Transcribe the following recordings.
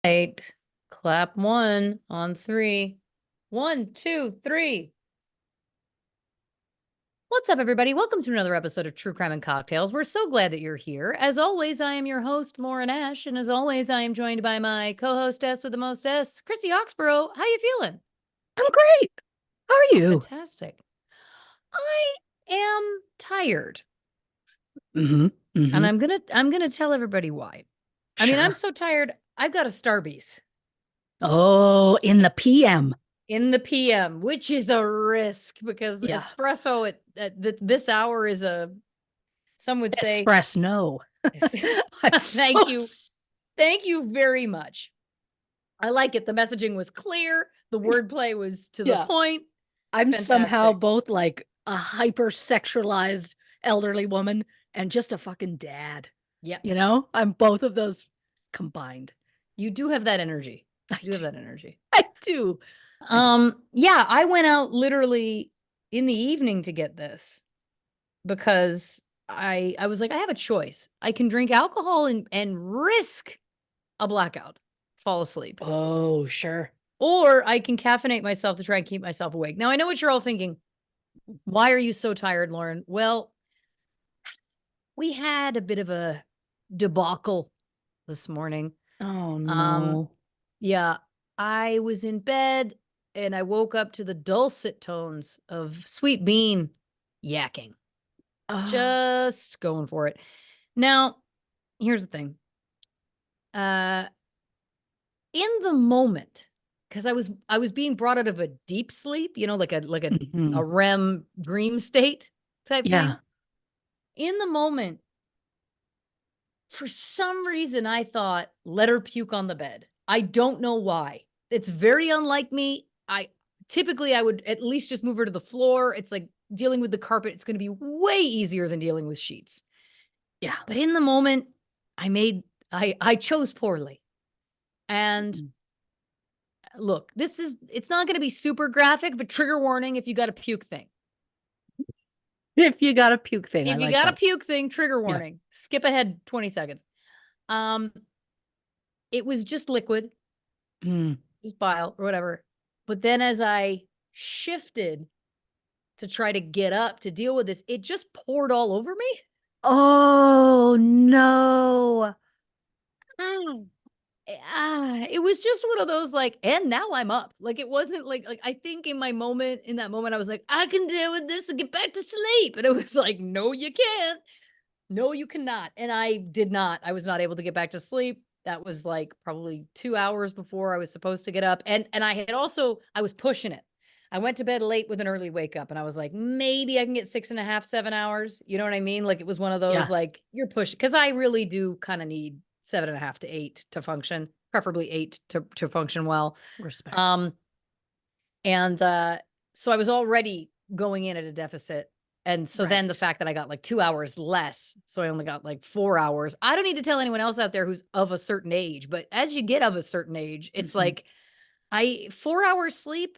Right. Clap one on three. 1, 2, 3. What's up, everybody? Welcome to another episode of True Crime and Cocktails. We're so glad that you're here. As always, I am your host, Lauren Ash, and as always, I am joined by my co-hostess with the most S, Christy Oxborrow. How you feeling? I'm great. How are Oh, you? fantastic. I am tired, Mm-hmm. and Mm-hmm. I'm gonna tell everybody why. I mean, I'm Sure. so tired. I've got a Starbucks Oh, in the PM. in the PM, which is a risk because Yeah. espresso this hour is some would say, Express no. I'm thank so you. Thank you very much. I like it. The messaging was clear. The wordplay was to the yeah. point. I'm somehow Fantastic. both like a hyper-sexualized elderly woman and just a fucking dad. Yep. I'm both of those combined. You do have that energy. I You do have do. that energy. I do. I do. Yeah, I went out literally in the evening to get this because I was like, I have a choice. I can drink alcohol and risk a blackout, fall asleep. Oh, sure. Or I can caffeinate myself to try and keep myself awake. Now, I know what you're all thinking. Why are you so tired, Lauren? Well, we had a bit of a debacle this morning. Oh Um, no. yeah, I was in bed and I woke up to the dulcet tones of Sweet Bean yakking, Oh. just going for it. Now, here's the thing. Uh, in the moment, because I was being brought out of a deep sleep, like a Mhm. REM dream state type thing. Yeah. In the moment, for some reason, I thought, let her puke on the bed. I don't know why. It's very unlike me. I would at least just move her to the floor. It's like dealing with the carpet. It's going to be way easier than dealing with sheets. Yeah. But in the moment, I chose poorly. And Mhm. look, it's not going to be super graphic, but trigger warning if you got a puke thing. If you got a puke thing, I If you like got a that. puke thing, trigger Yeah. warning. Skip ahead 20 seconds. Um, it was just liquid, Mm. just bile or whatever. But then as I shifted to try to get up to deal with this, it just poured all over me. Oh, no. It was just one of those like, and now I'm up. Like it wasn't like I think in that moment, I was like, I can deal with this and get back to sleep. And it was like, no, you can't. No, you cannot. And I did not. I was not able to get back to sleep. That was like probably 2 hours before I was supposed to get up. And I was pushing it. I went to bed late with an early wake up and I was like, maybe I can get 6.5, 7 hours. You know what I mean? Like it was one of those Yeah. like you're pushing because I really do kind of need 7.5 to 8 to function, preferably 8 to function well. Respect. Um, and so I was already going in at a deficit. And so then the Right. fact that I got like 2 hours less, so I only got like 4 hours. I don't need to tell anyone else out there who's of a certain age, but as you get of a certain age, it's Mhm. like 4 hours sleep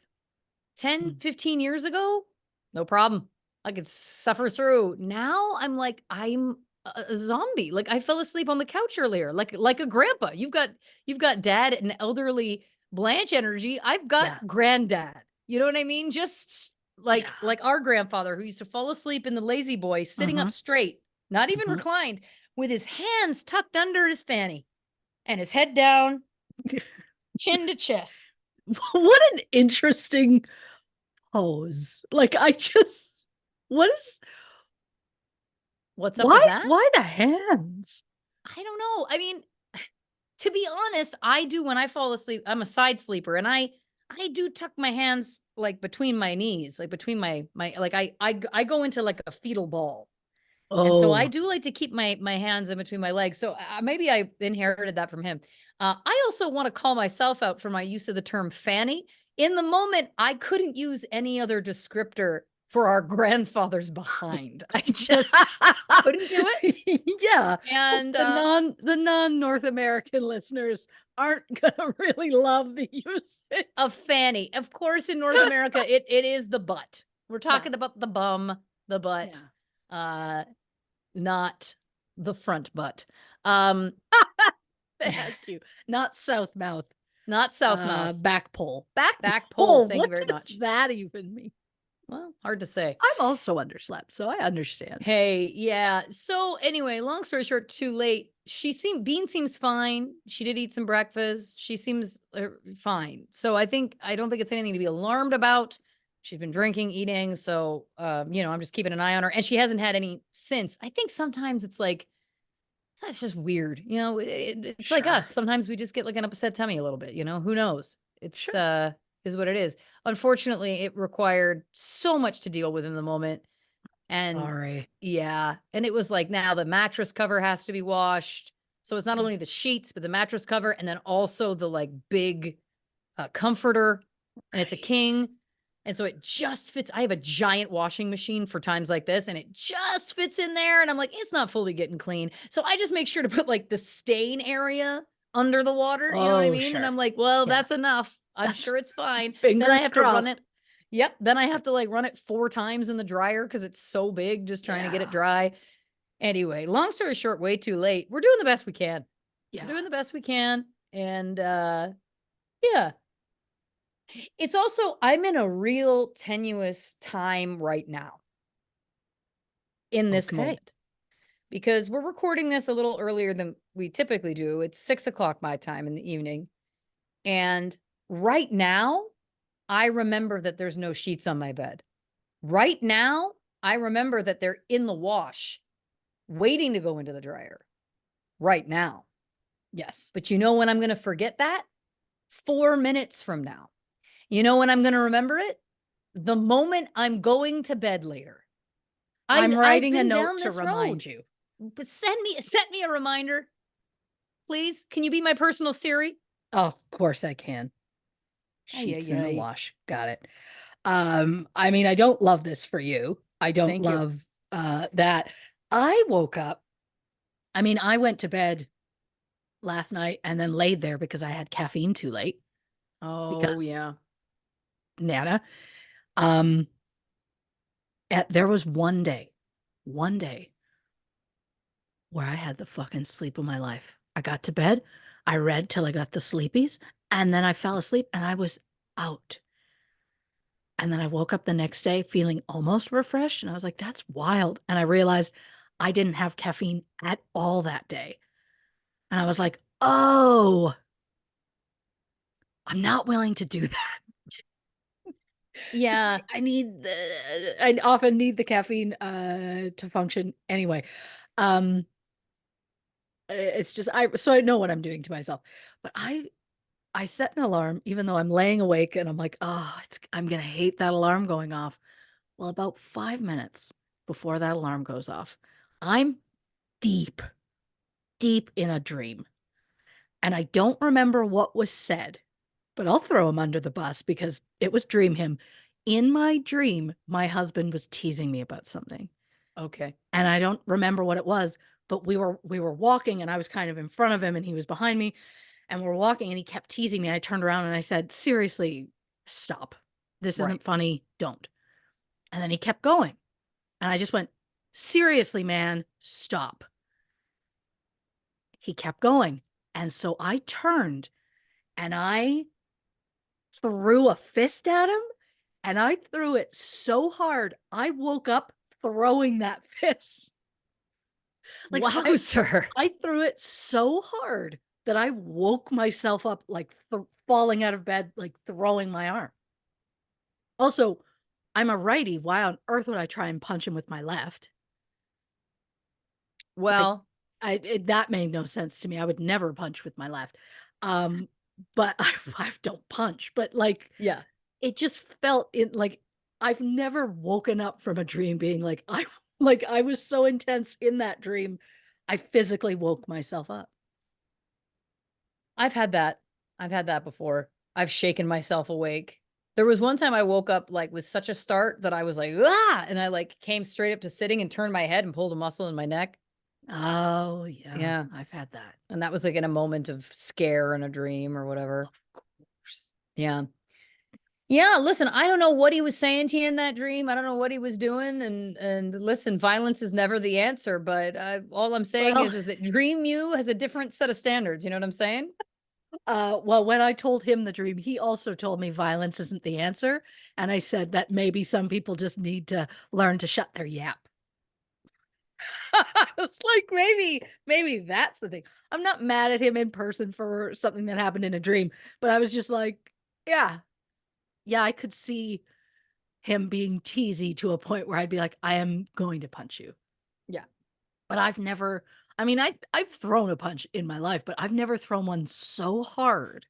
10, Mm. 15 years ago, no problem. I could suffer through. Now I'm a zombie. Like I fell asleep on the couch earlier, like a grandpa. You've got dad and elderly Blanche energy. I've got Yeah. granddad. You know what I mean? Just Yeah. like our grandfather who used to fall asleep in the lazy boy, sitting up Uh-huh. straight, not even Uh-huh. reclined, with his hands tucked under his fanny and his head down, chin to chest. What an interesting pose. Like what is What's up with that? why the hands? I don't know. I mean, to be honest, I do when I fall asleep, I'm a side sleeper and I do tuck my hands like between my knees, like between my like I go into like a fetal ball. And so I Oh, do like to keep my hands in between my legs. So maybe I inherited that from him. I also want to call myself out for my use of the term fanny. In the moment, I couldn't use any other descriptor for our grandfather's behind. I just couldn't do it. yeah. And The non-North American listeners aren't gonna really love the a usage. fanny. Of course, in North America, it is the butt. We're Yeah. talking about the bum, the butt, Yeah. uh, not the front butt. Um, Thank you. Not south mouth. Not south mouth. Back pole. Back Back pole. pole. Thank you What very does much. that even mean? Well, hard to say. I'm also underslept, so I understand. Hey, yeah. So anyway, long story short, too late. Bean seems fine. She did eat some breakfast. She seems fine. So I don't think it's anything to be alarmed about. She's been drinking, eating. So, I'm just keeping an eye on her, and she hasn't had any since. I think sometimes it's like, that's just weird. It's like us. Sure. Sometimes we just get like an upset tummy a little bit, who knows? It's, Sure. is what it is. Unfortunately, it required so much to deal with in the moment. And Sorry. yeah, and it was like now the mattress cover has to be washed. So it's not only the sheets, but the mattress cover and then also the like big comforter, and it's a Right. king. And so it just fits. I have a giant washing machine for times like this, and it just fits in there. And I'm like, it's not fully getting clean. So I just make sure to put like the stain area under the water. You know what I Oh, mean? And sure. I'm like, well, Yeah. that's enough. I'm That's sure it's fine. Then I fingers have to run crossed. it. Yep. Then I have to like run it 4 times in the dryer because it's so big, just trying to get it Yeah. dry. Anyway, long story short, way too late. We're doing the best we can. We're Yeah. doing the best we can. And yeah. It's also I'm in a real tenuous time right now in this Okay. moment because we're recording this a little earlier than we typically do. It's 6 o'clock my time in the evening. And right now, I remember that there's no sheets on my bed. Right now, I remember that they're in the wash, waiting to go into the dryer. Right now. Yes. But you know when I'm going to forget that? 4 minutes from now. You know when I'm going to remember it? The moment I'm going to bed later. I'm I've writing a been note down to this road. remind you. But send me a reminder, please. Can you be my personal Siri? Of course I can. Ay, Sheets ay, in the ay. wash. Got it. I mean, I don't love this for you. I don't Thank you. love that. I woke up. I mean, I went to bed last night and then laid there because I had caffeine too late Oh, because yeah. Nana. Um, there was one day where I had the fucking sleep of my life. I got to bed, I read till I got the sleepies, and then I fell asleep and I was out. And then I woke up the next day feeling almost refreshed. And I was like, that's wild. And I realized I didn't have caffeine at all that day. And I was like, oh, I'm not willing to do that. It's Yeah. like I often need the caffeine to function anyway. Um it's just so I know what I'm doing to myself. But I set an alarm even though I'm laying awake and I'm like, oh, I'm gonna hate that alarm going off. Well, about 5 minutes before that alarm goes off, I'm deep, deep in a dream. And I don't remember what was said, but I'll throw him under the bus because it was dream him. In my dream, my husband was teasing me about something. Okay. And I don't remember what it was, but we were walking and I was kind of in front of him and he was behind me and we're walking and he kept teasing me. I turned around and I said, "Seriously, stop. This Right. isn't funny. Don't." And then he kept going. And I just went, "Seriously, man, stop." He kept going. And so I turned and I threw a fist at him and I threw it so hard, I woke up throwing that fist. Like Wow, sir. I threw it so hard that I woke myself up like falling out of bed, like throwing my arm. Also, I'm a righty. Why on earth would I try and punch him with my left? Like Well, that made no sense to me. I would never punch with my left. Um, but I don't punch, but like yeah. it just felt it like I've never woken up from a dream being like I was so intense in that dream, I physically woke myself up. I've had that. I've had that before. I've shaken myself awake. There was one time I woke up like with such a start that I was like, ah, and I like came straight up to sitting and turned my head and pulled a muscle in my neck. Oh yeah, Yeah. I've had that. And that was like in a moment of scare in a dream or whatever. Of course. Yeah. Yeah, listen, I don't know what he was saying to you in that dream. I don't know what he was doing. And listen, violence is never the answer. But all I'm saying Well, is that Dream You has a different set of standards. You know what I'm saying? well, when I told him the dream, he also told me violence isn't the answer, and I said that maybe some people just need to learn to shut their yap. It's like maybe that's the thing. I'm not mad at him in person for something that happened in a dream, but I was just like, yeah, yeah, I could see him being teasy to a point where I'd be like, I am going to punch you. Yeah. But I've never, I mean, I've thrown a punch in my life, but I've never thrown one so hard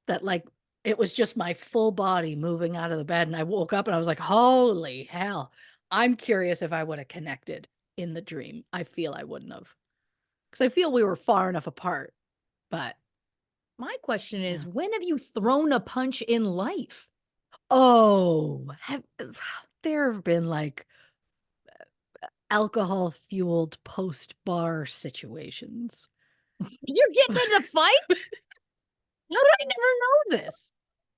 that like it was just my full body moving out of the bed. And I woke up and I was like, holy hell. I'm curious if I would have connected in the dream. I feel I wouldn't have. Because I feel we were far enough apart. But My question yeah. is, when have you thrown a punch in life? Oh, there have been like alcohol fueled post bar situations. You're getting into fights? How did I never know this?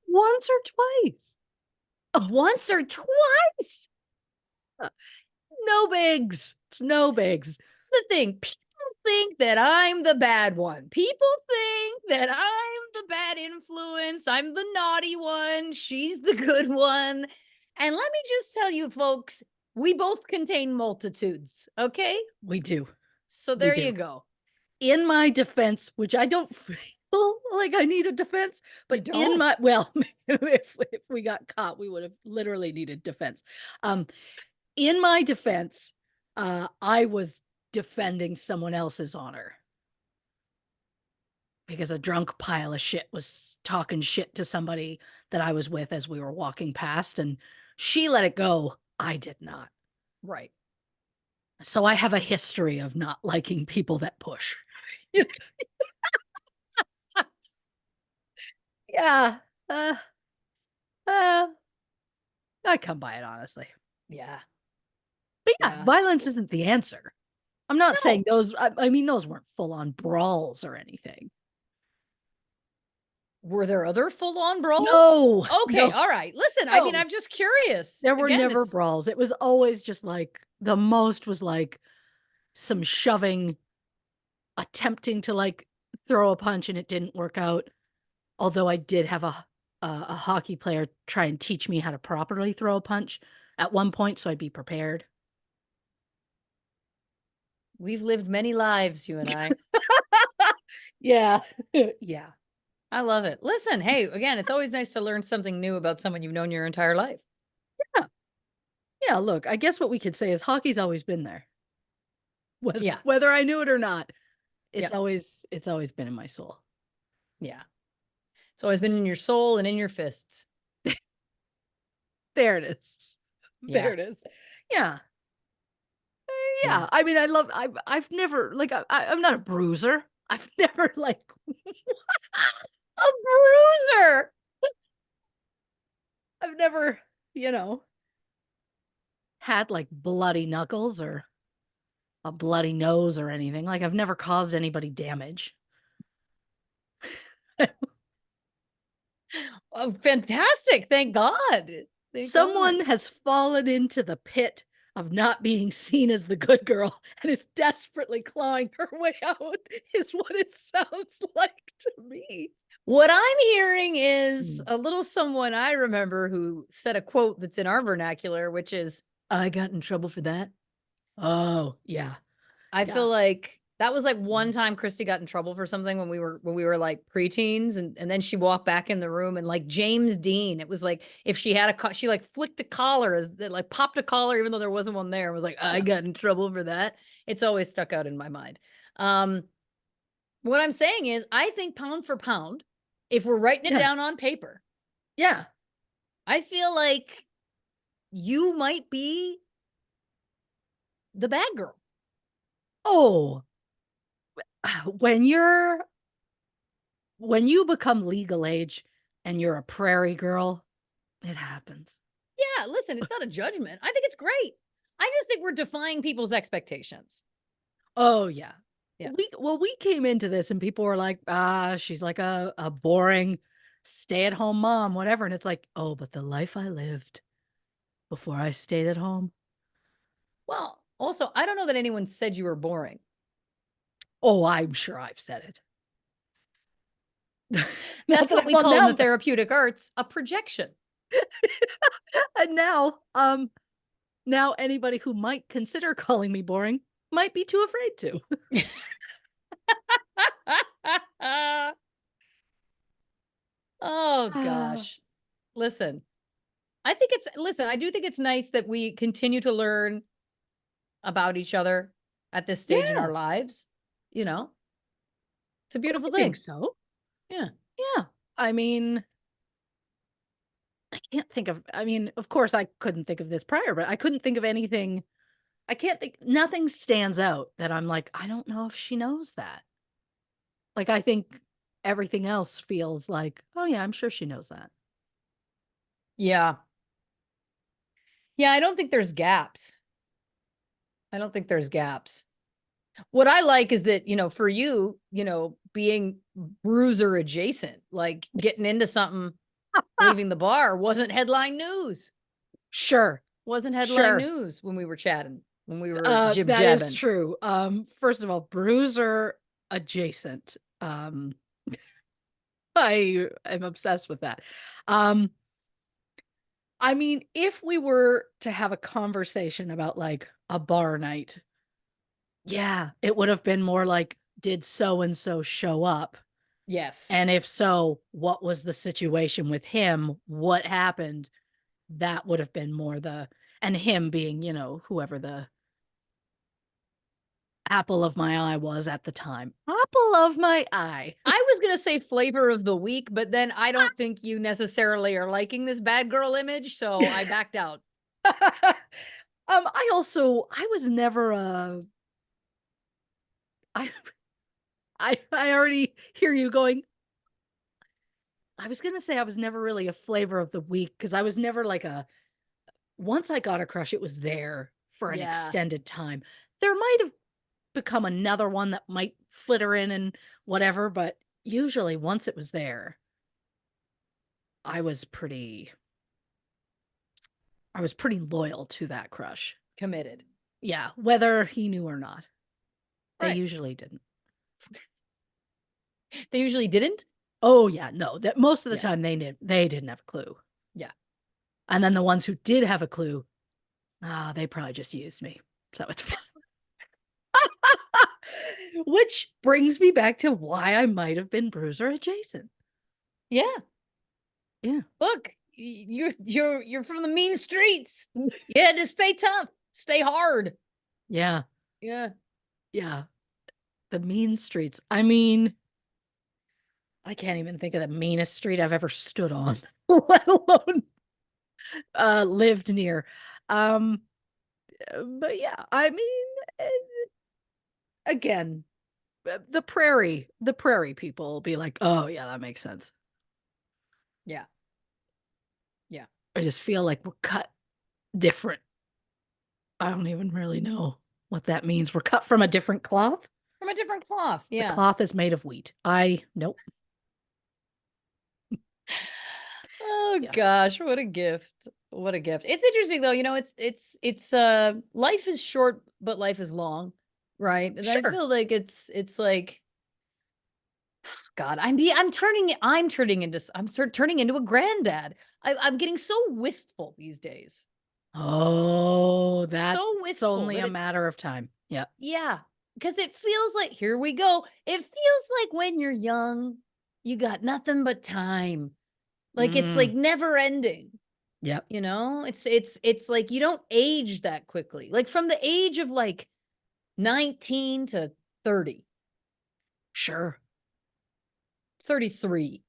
Once or twice. Once or twice? Uh, No bigs. It's no bigs. That's the thing. People think that I'm the bad one. People think that I'm the bad influence. I'm the naughty one. She's the good one. And let me just tell you, folks, we both contain multitudes. Okay. We do. So We there you do. go. In my defense, which I don't feel like I need a defense, You but in don't. my well, if we got caught, we would have literally needed defense. Um, in my defense, I was defending someone else's honor because a drunk pile of shit was talking shit to somebody that I was with as we were walking past, and she let it go. I did not. Right. So I have a history of not liking people that push. Yeah. Uh, uh, I come by it honestly. Yeah. But yeah, Yeah. violence isn't the answer. I'm not saying No. those, I mean, those weren't full on brawls or anything. Were there other full on brawls? No, Okay. no, All right. Listen, I mean, no. I'm just curious. There were Again, never this brawls. It was always just like the most was like some shoving, attempting to like throw a punch and it didn't work out. Although I did have a hockey player try and teach me how to properly throw a punch at one point, so I'd be prepared. we've lived many lives, you and I. Yeah. Yeah. I love it. Listen, hey, again, it's always nice to learn something new about someone you've known your entire life. Yeah. Yeah, look, I guess what we could say is hockey's always been there. Whether Yeah. whether I knew it or not, Yeah. it's always been in my soul. Yeah. It's always been in your soul and in your fists. There it is. There Yeah. it is. Yeah. Yeah. Yeah. I mean, I've never like I'm not a bruiser. I've never like A bruiser. I've never, you know, had like bloody knuckles or a bloody nose or anything. Like I've never caused anybody damage. Oh, fantastic. Thank God. Thank God. Someone has fallen into the pit of not being seen as the good girl and is desperately clawing her way out, is what it sounds like to me. What I'm hearing is Mm. a little someone I remember who said a quote that's in our vernacular, which is, I got in trouble for that. Oh, yeah. I Yeah. feel like that was like one Mm. time Christy got in trouble for something when we were like preteens, and then she walked back in the room and like James Dean, it was like if she had she like flicked a collar as that like popped a collar even though there wasn't one there and was like, I Yeah. got in trouble for that. It's always stuck out in my mind. Um, what I'm saying is I think pound for pound, if we're writing it Yeah. down on paper, Yeah. I feel like you might be the bad girl. Oh, when you're when you become legal age and you're a prairie girl, it happens. Yeah, listen, it's not a judgment. I think it's great. I just think we're defying people's expectations. Oh, yeah. Yeah. We came into this and people were like, "Ah, she's like a boring stay-at-home mom, whatever, and it's like, "Oh, but the life I lived before I stayed at home." Well, also, I don't know that anyone said you were boring. Oh, I'm sure I've said it. That's That's what what we well, call in the now therapeutic arts a projection. and now anybody who might consider calling me boring might be too afraid to. Oh Ah, gosh. Listen, I do think it's nice that we continue to learn about each other at this stage in yeah, our lives. You know, it's a I beautiful think thing. so. Yeah. Yeah. I mean, I can't think of I mean, of course, I couldn't think of this prior, but I couldn't think of anything I can't think nothing stands out that I'm like, "I don't know if she knows that." Like, I think everything else feels like, "Oh, yeah, I'm sure she knows that." Yeah. Yeah. I don't think there's gaps. I don't think there's gaps. What I like is that, for you, being bruiser adjacent, like getting into something, leaving the bar wasn't headline news. Sure, Wasn't headline sure. news when we were chatting, when we were jib That is jabbing. true. First of all, bruiser adjacent. I am obsessed with that. Um, I mean, if we were to have a conversation about, like, a bar night, yeah, it would have been more like, "Did so and so show up? Yes. And if so, what was the situation with him? What happened?" That would have been more the and him being, whoever the apple of my eye was at the time. Apple of my eye. I was going to say flavor of the week, but then I don't think you necessarily are liking this bad girl image. So I backed out. I was never a I I already hear you going, I was gonna say I was never really a flavor of the week because I was never like a once I got a crush, it was there for an Yeah. extended time. There might have become another one that might flitter in and whatever, but usually once it was there, I was pretty I was pretty loyal to that crush. Committed. Yeah, whether he knew or not. They Right. usually didn't. They usually didn't. Oh yeah, no, that most of the Yeah. time they didn't have a clue. Yeah. And then the ones who did have a clue, they probably just used me. So it's fine. Which brings me back to why I might have been bruiser adjacent. Yeah. Yeah. Look, you're from the mean streets. Yeah, just stay tough. Stay hard. Yeah. Yeah. Yeah. The mean streets. I mean, I can't even think of the meanest street I've ever stood on, let alone lived near. Um, but yeah, I mean, eh, again, the prairie people will be like, "Oh yeah, that makes sense." Yeah. Yeah. I just feel like we're cut different. I don't even really know what that means. We're cut from a different cloth. From a different cloth. The Yeah. cloth is made of wheat. I nope. Oh Yeah. gosh, what a gift. What a gift. It's interesting though, it's life is short, but life is long, right? And I Sure. feel like it's like God, I'm turning into a granddad. I'm getting so wistful these days. Oh, that's So wistful only that a it matter of time. Yeah. yeah, because it feels like here we go. It feels like when you're young, you got nothing but time. Like it's like Mm, never ending. yep. It's like you don't age that quickly. Like from the age of like 19 to 30, Sure. 33,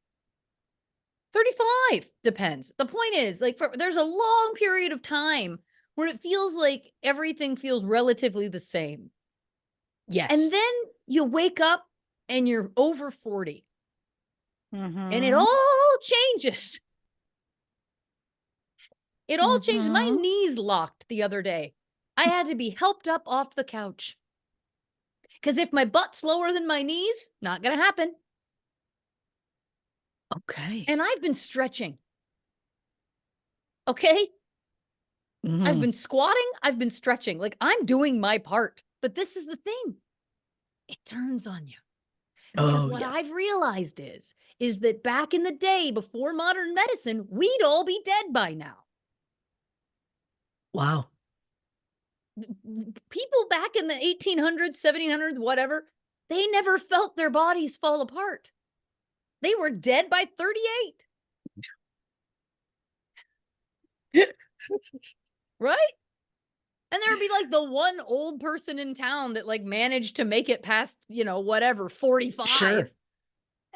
35 depends. The point is like there's a long period of time where it feels like everything feels relatively the same. And Yes. then you wake up and you're over 40 and it Mhm. all changes. It all changed. My Mhm. knees locked the other day. I had to be helped up off the couch. Because if my butt's lower than my knees, not going to happen. Okay. And I've been stretching. Okay. I've Mhm. been squatting. I've been stretching. Like I'm doing my part. But this is the thing. It turns on you. Because Oh, what yes. I've realized is that back in the day before modern medicine, we'd all be dead by now. Wow. People back in the 1800s, 1700s, whatever, they never felt their bodies fall apart. They were dead by 38, right? And there would be like the one old person in town that like managed to make it past, whatever, 45. Sure.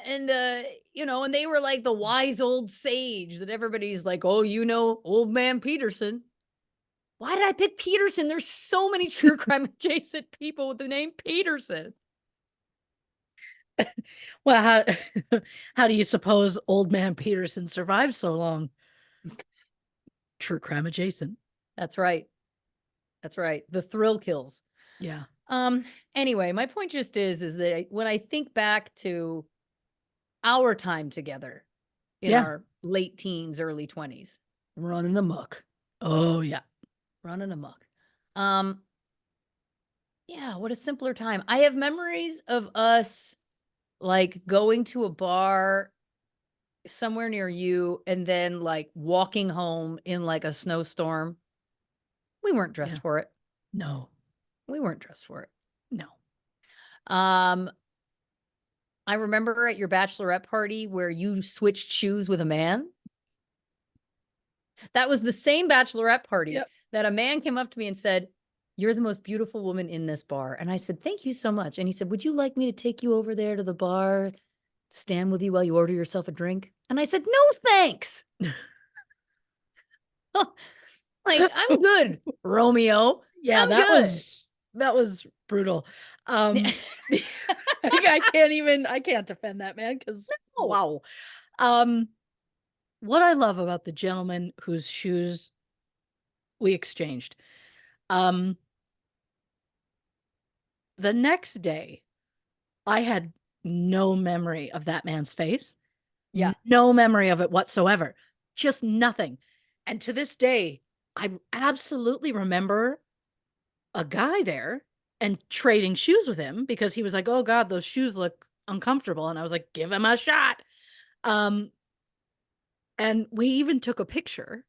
And and they were like the wise old sage that everybody's like, "Oh, old man Peterson." Why did I pick Peterson? There's so many true crime adjacent people with the name Peterson. Well, how how do you suppose old man Peterson survived so long? True crime adjacent. That's right. That's right. The thrill kills. Yeah. Um, anyway, my point just is that when I think back to our time together in Yeah. our late teens, early 20s, running amok, Oh, yeah. running amok. Um, yeah, what a simpler time. I have memories of us like going to a bar somewhere near you and then like walking home in like a snowstorm. We weren't Yeah. dressed for it. No. We weren't dressed for it. No. Um, I remember at your bachelorette party where you switched shoes with a man. That was the same bachelorette party Yep. that a man came up to me and said, "You're the most beautiful woman in this bar." And I said, "Thank you so much." And he said, "Would you like me to take you over there to the bar, stand with you while you order yourself a drink?" And I said, "No, thanks." Like, I'm good, Romeo. Yeah, I'm good. that was brutal. I can't defend that man because No. wow. Um, what I love about the gentleman whose shoes we exchanged, um, the next day, I had no memory of that man's face, Yeah. no memory of it whatsoever, just nothing. And to this day, I absolutely remember a guy there and trading shoes with him because he was like, "Oh god, those shoes look uncomfortable." And I was like, "Give him a shot." Um, and we even took a picture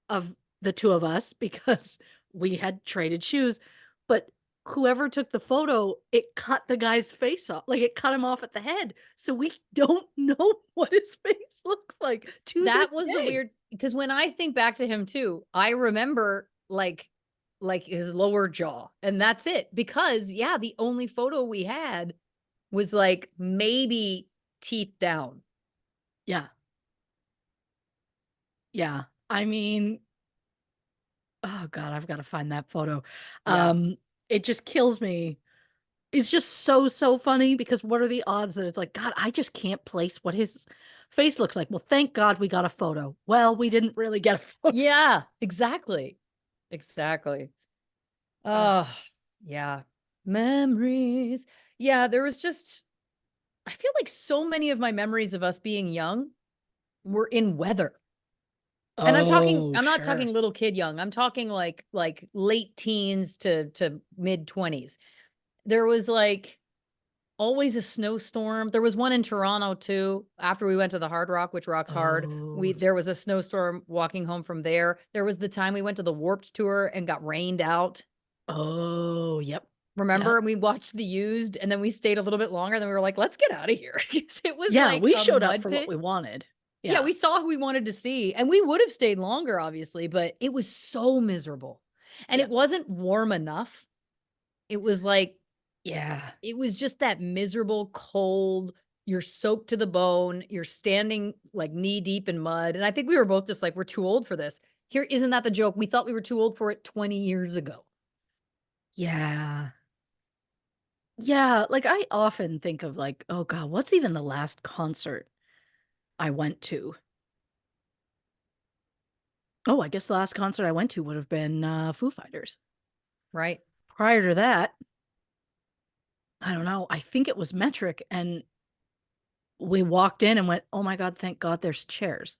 of the two of us because we had traded shoes, but whoever took the photo, it cut the guy's face off. Like it cut him off at the head. So we don't know what his face looks like to That this was the day. weird because when I think back to him too, I remember like his lower jaw, and that's it. Because yeah, the only photo we had was like maybe teeth down. Yeah. Yeah. I mean, oh god, I've got to find that photo. Yeah. Um, it just kills me. It's just so, so funny because what are the odds that it's like, God, I just can't place what his face looks like. Well, thank God we got a photo. Well, we didn't really get a photo. Yeah, exactly. Exactly. Uh, Oh, yeah. Memories. Yeah, there was just I feel like so many of my memories of us being young were in weather. And oh, I'm not talking sure. little kid young. I'm talking like late teens to mid 20s. There was like always a snowstorm. There was one in Toronto too. After we went to the Hard Rock, which rocks hard, Oh, we there was a snowstorm walking home from there. There was the time we went to the Warped Tour and got rained out. oh, yep. Remember? Yep. And we watched the used and then we stayed a little bit longer. Then we were like, let's get out of here. 'Cause it was Yeah, like we a showed up mud for what pit. we wanted. Yeah, Yeah. we saw who we wanted to see, and we would have stayed longer, obviously, but it was so miserable. And Yeah. it wasn't warm enough. It was like, Yeah. it was just that miserable cold. You're soaked to the bone. You're standing like knee deep in mud. And I think we were both just like, we're too old for this. Here, isn't that the joke? We thought we were too old for it 20 years ago. Yeah. Yeah. Like I often think of like, oh God, what's even the last concert I went to? Oh, I guess the last concert I went to would have been Foo Fighters. Right. Prior to that, I don't know. I think it was Metric, and we walked in and went, "Oh my god, thank God there's chairs."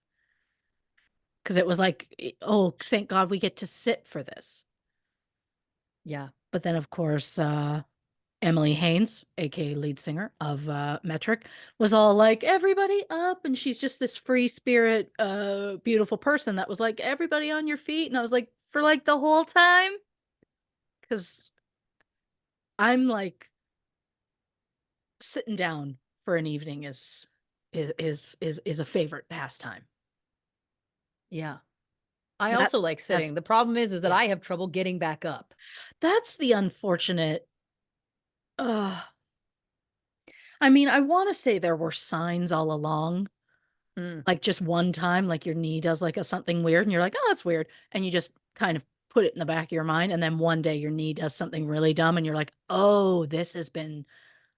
'Cause it was like, "Oh, thank God we get to sit for this." Yeah. But then, of course, Emily Haynes, aka lead singer of, Metric, was all like, "Everybody up," and she's just this free spirit, beautiful person that was like, "Everybody on your feet," and I was like, "For, like, the whole time? Because 'Cause I'm like sitting down for an evening is a favorite pastime. Yeah. I also like That's sitting. The problem is that yeah. I have trouble getting back up. That's the unfortunate uh, I mean, I wanna say there were signs all along, Mm, like, just one time, like, your knee does, like, a something weird, and you're like, "Oh, that's weird," and you just kind of put it in the back of your mind, and then one day your knee does something really dumb, and you're like, "Oh, this has been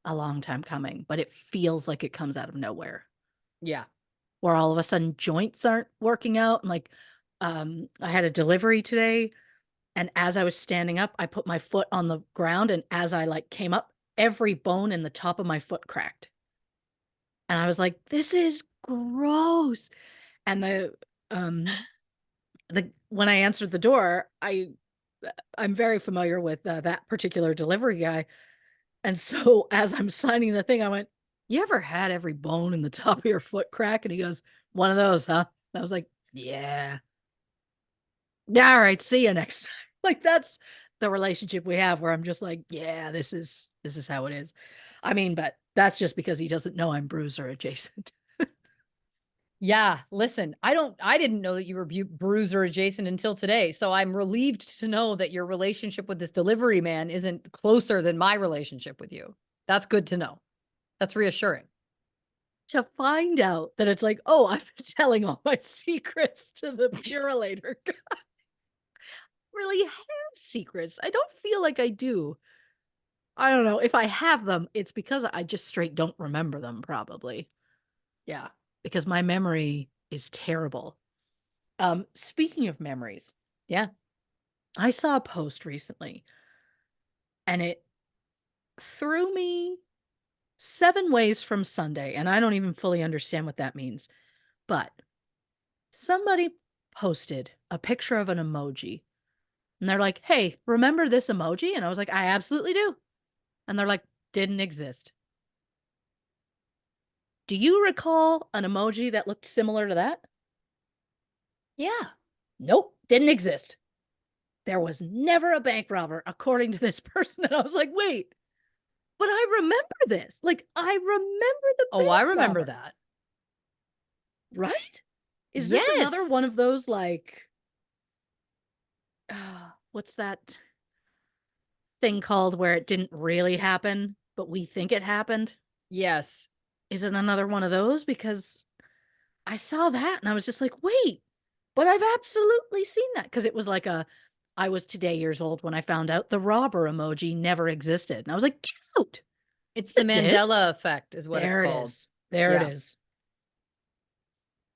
a long time coming," but it feels like it comes out of nowhere, yeah. where all of a sudden joints aren't working out, and, like, I had a delivery today. And as I was standing up, I put my foot on the ground, and as I, like, came up, every bone in the top of my foot cracked. And I was like, "This is gross." And um, the when I answered the door, I'm very familiar with, that particular delivery guy, and so as I'm signing the thing, I went, "You ever had every bone in the top of your foot crack?" And he goes, "One of those, huh?" And I was like, "Yeah." Yeah, all right, see you next time. Like, that's the relationship we have where I'm just like, "Yeah, this is how it is." I mean, but that's just because he doesn't know I'm bruiser adjacent. Yeah, listen, I didn't know that you were bruiser adjacent until today, so I'm relieved to know that your relationship with this delivery man isn't closer than my relationship with you. That's good to know. That's reassuring. To find out that it's like, "Oh, I've been telling all my secrets to the Purolator." Really have secrets. I don't feel like I do. I don't know. If I have them, it's because I just straight don't remember them probably, Yeah. because my memory is terrible. Speaking of memories, Yeah. I saw a post recently and it threw me 7 ways from Sunday, and I don't even fully understand what that means. But somebody posted a picture of an emoji, and they're like, "Hey, remember this emoji?" And I was like, "I absolutely do." And they're like, "Didn't exist." Do you recall an emoji that looked similar to that? Yeah. Nope, didn't exist. There was never a bank robber, according to this person. And I was like, "Wait, but I remember this. Like, I remember the Oh, I bank remember robber, that. right? Is this another Yes. one of those like what's that thing called where it didn't really happen, but we think it happened? Yes. Is it another one of those? Because I saw that and I was just like, wait, but I've absolutely seen that. Because it was like I was today years old when I found out the robber emoji never existed. And I was like, get out. It's the It did. Mandela effect is what it's There it called. is. There it Yeah. is.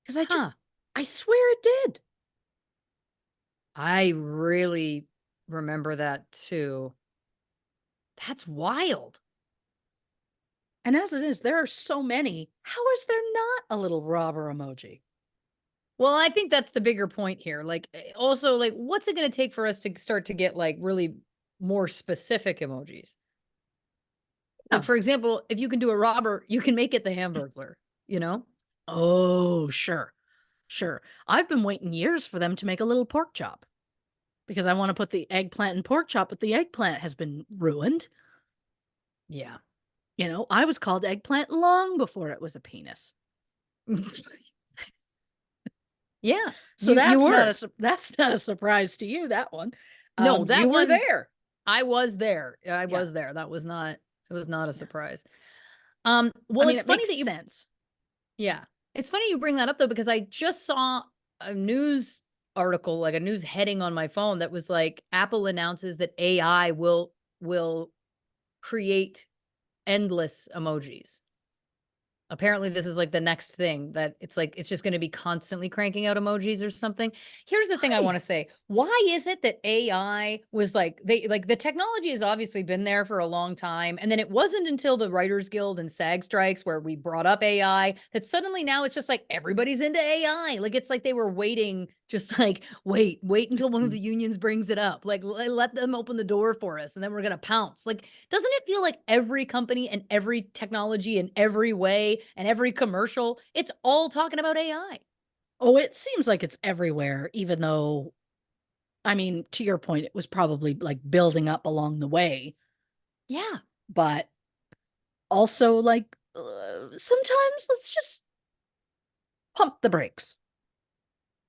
Because Huh. I swear it did. I really remember that too. That's wild. And as it is, there are so many. How is there not a little robber emoji? Well, I think that's the bigger point here. Like, also, like, what's it going to take for us to start to get like really more specific emojis? Like, Yeah. for example, if you can do a robber, you can make it the Hamburglar, you know? Oh, sure. Sure. I've been waiting years for them to make a little pork chop because I want to put the eggplant in pork chop, but the eggplant has been ruined. Yeah. You know, I was called eggplant long before it was a penis. Yeah. So You were. that's not a surprise to you, that one. No, You that were one there. I was there. I Yeah. was there. That was not it was not a Yeah. surprise. I Well, mean, it's it funny makes that you sense. yeah. It's funny you bring that up though because I just saw a news article, like a news heading on my phone that was like Apple announces that AI will create endless emojis. Apparently, this is like the next thing that it's like it's just going to be constantly cranking out emojis or something. Here's the thing I Why? want to say. Why is it that AI was like they like the technology has obviously been there for a long time, and then it wasn't until the Writers Guild and SAG strikes where we brought up AI that suddenly now it's just like everybody's into AI. Like it's like they were waiting, just like wait until one of the unions brings it up. Like let them open the door for us, and then we're gonna pounce. Like doesn't it feel like every company and every technology in every way and every commercial, it's all talking about AI? Oh, it seems like it's everywhere, even though, I mean, to your point, it was probably like building up along the way, Yeah. but also like sometimes let's just pump the brakes.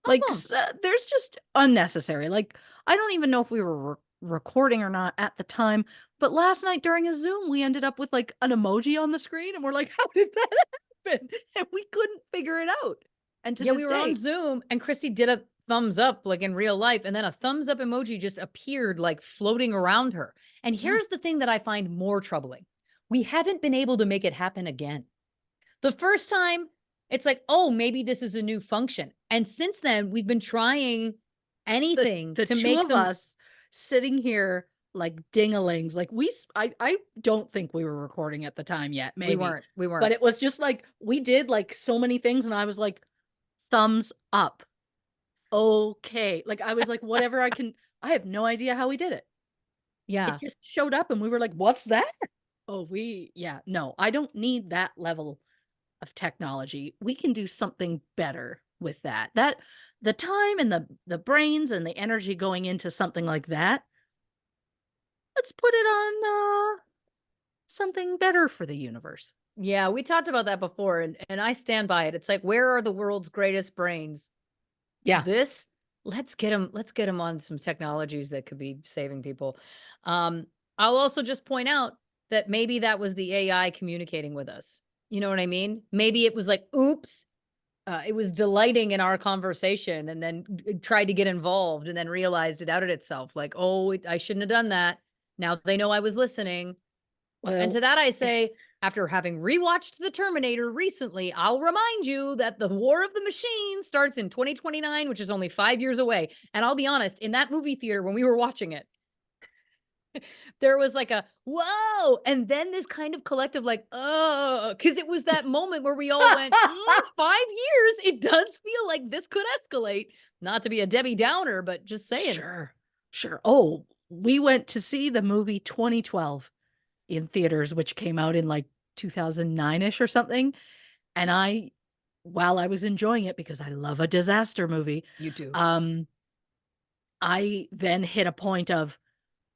Like Problem. there's just unnecessary. Like I don't even know if we were recording or not at the time, but last night during a Zoom, we ended up with like an emoji on the screen, and we're like, "How did that happen?" And we couldn't figure it out. And to Yeah, this we were on day, Zoom and Christy did a thumbs up like in real life, and then a thumbs up emoji just appeared like floating around her. And yeah, here's the thing that I find more troubling. We haven't been able to make it happen again. The first time, it's like, "Oh, maybe this is a new function." And since then, we've been trying anything the to two make of them. us sitting here like dingalings, like I don't think we were recording at the time yet, We maybe, weren't. We but weren't. it was just like we did like so many things, and I was like, thumbs up. Okay. Like, I was like, whatever I can, I have no idea how we did it. It Yeah. just showed up and we were like, "What's that?" Oh, yeah, no, I don't need that level of technology. We can do something better with that. That the time and the brains and the energy going into something like that, let's put it on something better for the universe. Yeah, we talked about that before, and I stand by it. It's like, where are the world's greatest brains? Yeah. This, let's get them on some technologies that could be saving people. Um, I'll also just point out that maybe that was the AI communicating with us. You know what I mean? Maybe it was like, oops, it was delighting in our conversation and then tried to get involved and then realized it outed itself. Like, oh, I shouldn't have done that. Now they know I was listening. And Well, to that I say, after having rewatched The Terminator recently, I'll remind you that the War of the Machines starts in 2029, which is only 5 years away. And I'll be honest, in that movie theater when we were watching it, there was like a whoa, and then this kind of collective like, oh, because it was that moment where we all went, 5 years. It does feel like this could escalate. Not to be a Debbie Downer, but just saying. sure. Sure. Oh, we went to see the movie 2012 in theaters, which came out in like 2009-ish or something. And while I was enjoying it because I love a disaster movie, You too. um, I then hit a point of,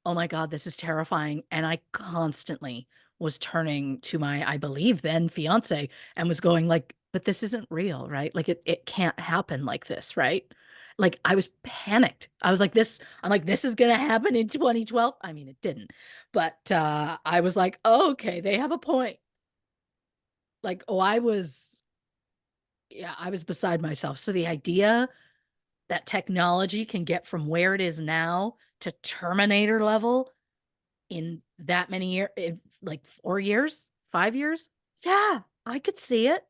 oh my God, this is terrifying. And I constantly was turning to my, I believe then fiance, and was going like, but this isn't real, right? Like it can't happen like this, right? Like I was panicked. I was like, I'm like, this is gonna happen in 2012. I mean, it didn't, but I was like, oh, okay, they have a point. Like, oh, yeah, I was beside myself. So the idea that technology can get from where it is now to Terminator level in that many years, like 4 years, 5 years. Yeah, I could see it.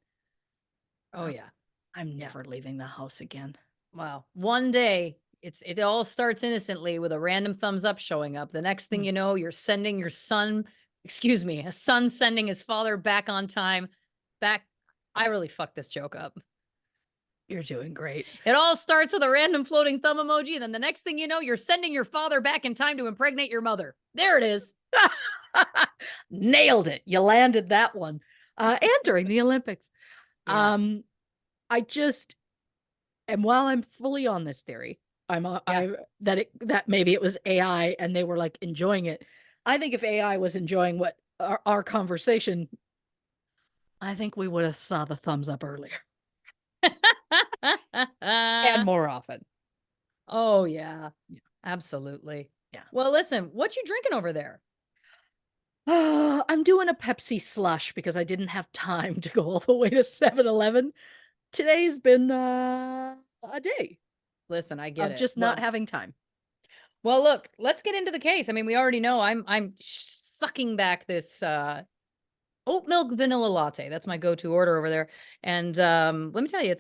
Oh yeah. I'm Yeah. never leaving the house again. Wow. One day, it all starts innocently with a random thumbs up showing up. The next thing Mm, you know, you're sending your son, excuse me, a son sending his father back on time. Back. I really fucked this joke up. you're doing great. It all starts with a random floating thumb emoji, and then the next thing you know, you're sending your father back in time to impregnate your mother. There it is. Nailed it. You landed that one. And during the Olympics. Yeah. Um, I just, and while I'm fully on this theory, Yeah. that maybe it was AI and they were like enjoying it. I think if AI was enjoying what our conversation, I think we would have saw the thumbs up earlier and more often. Oh yeah. Yeah. Absolutely. Yeah. Well, listen, what you drinking over there? I'm doing a Pepsi slush because I didn't have time to go all the way to 7-Eleven. Today's been a day Listen, I get of it. just not having time. Well, look, let's get into the case. I mean, we already know I'm sucking back this Oat milk vanilla latte. That's my go-to order over there. And let me tell you,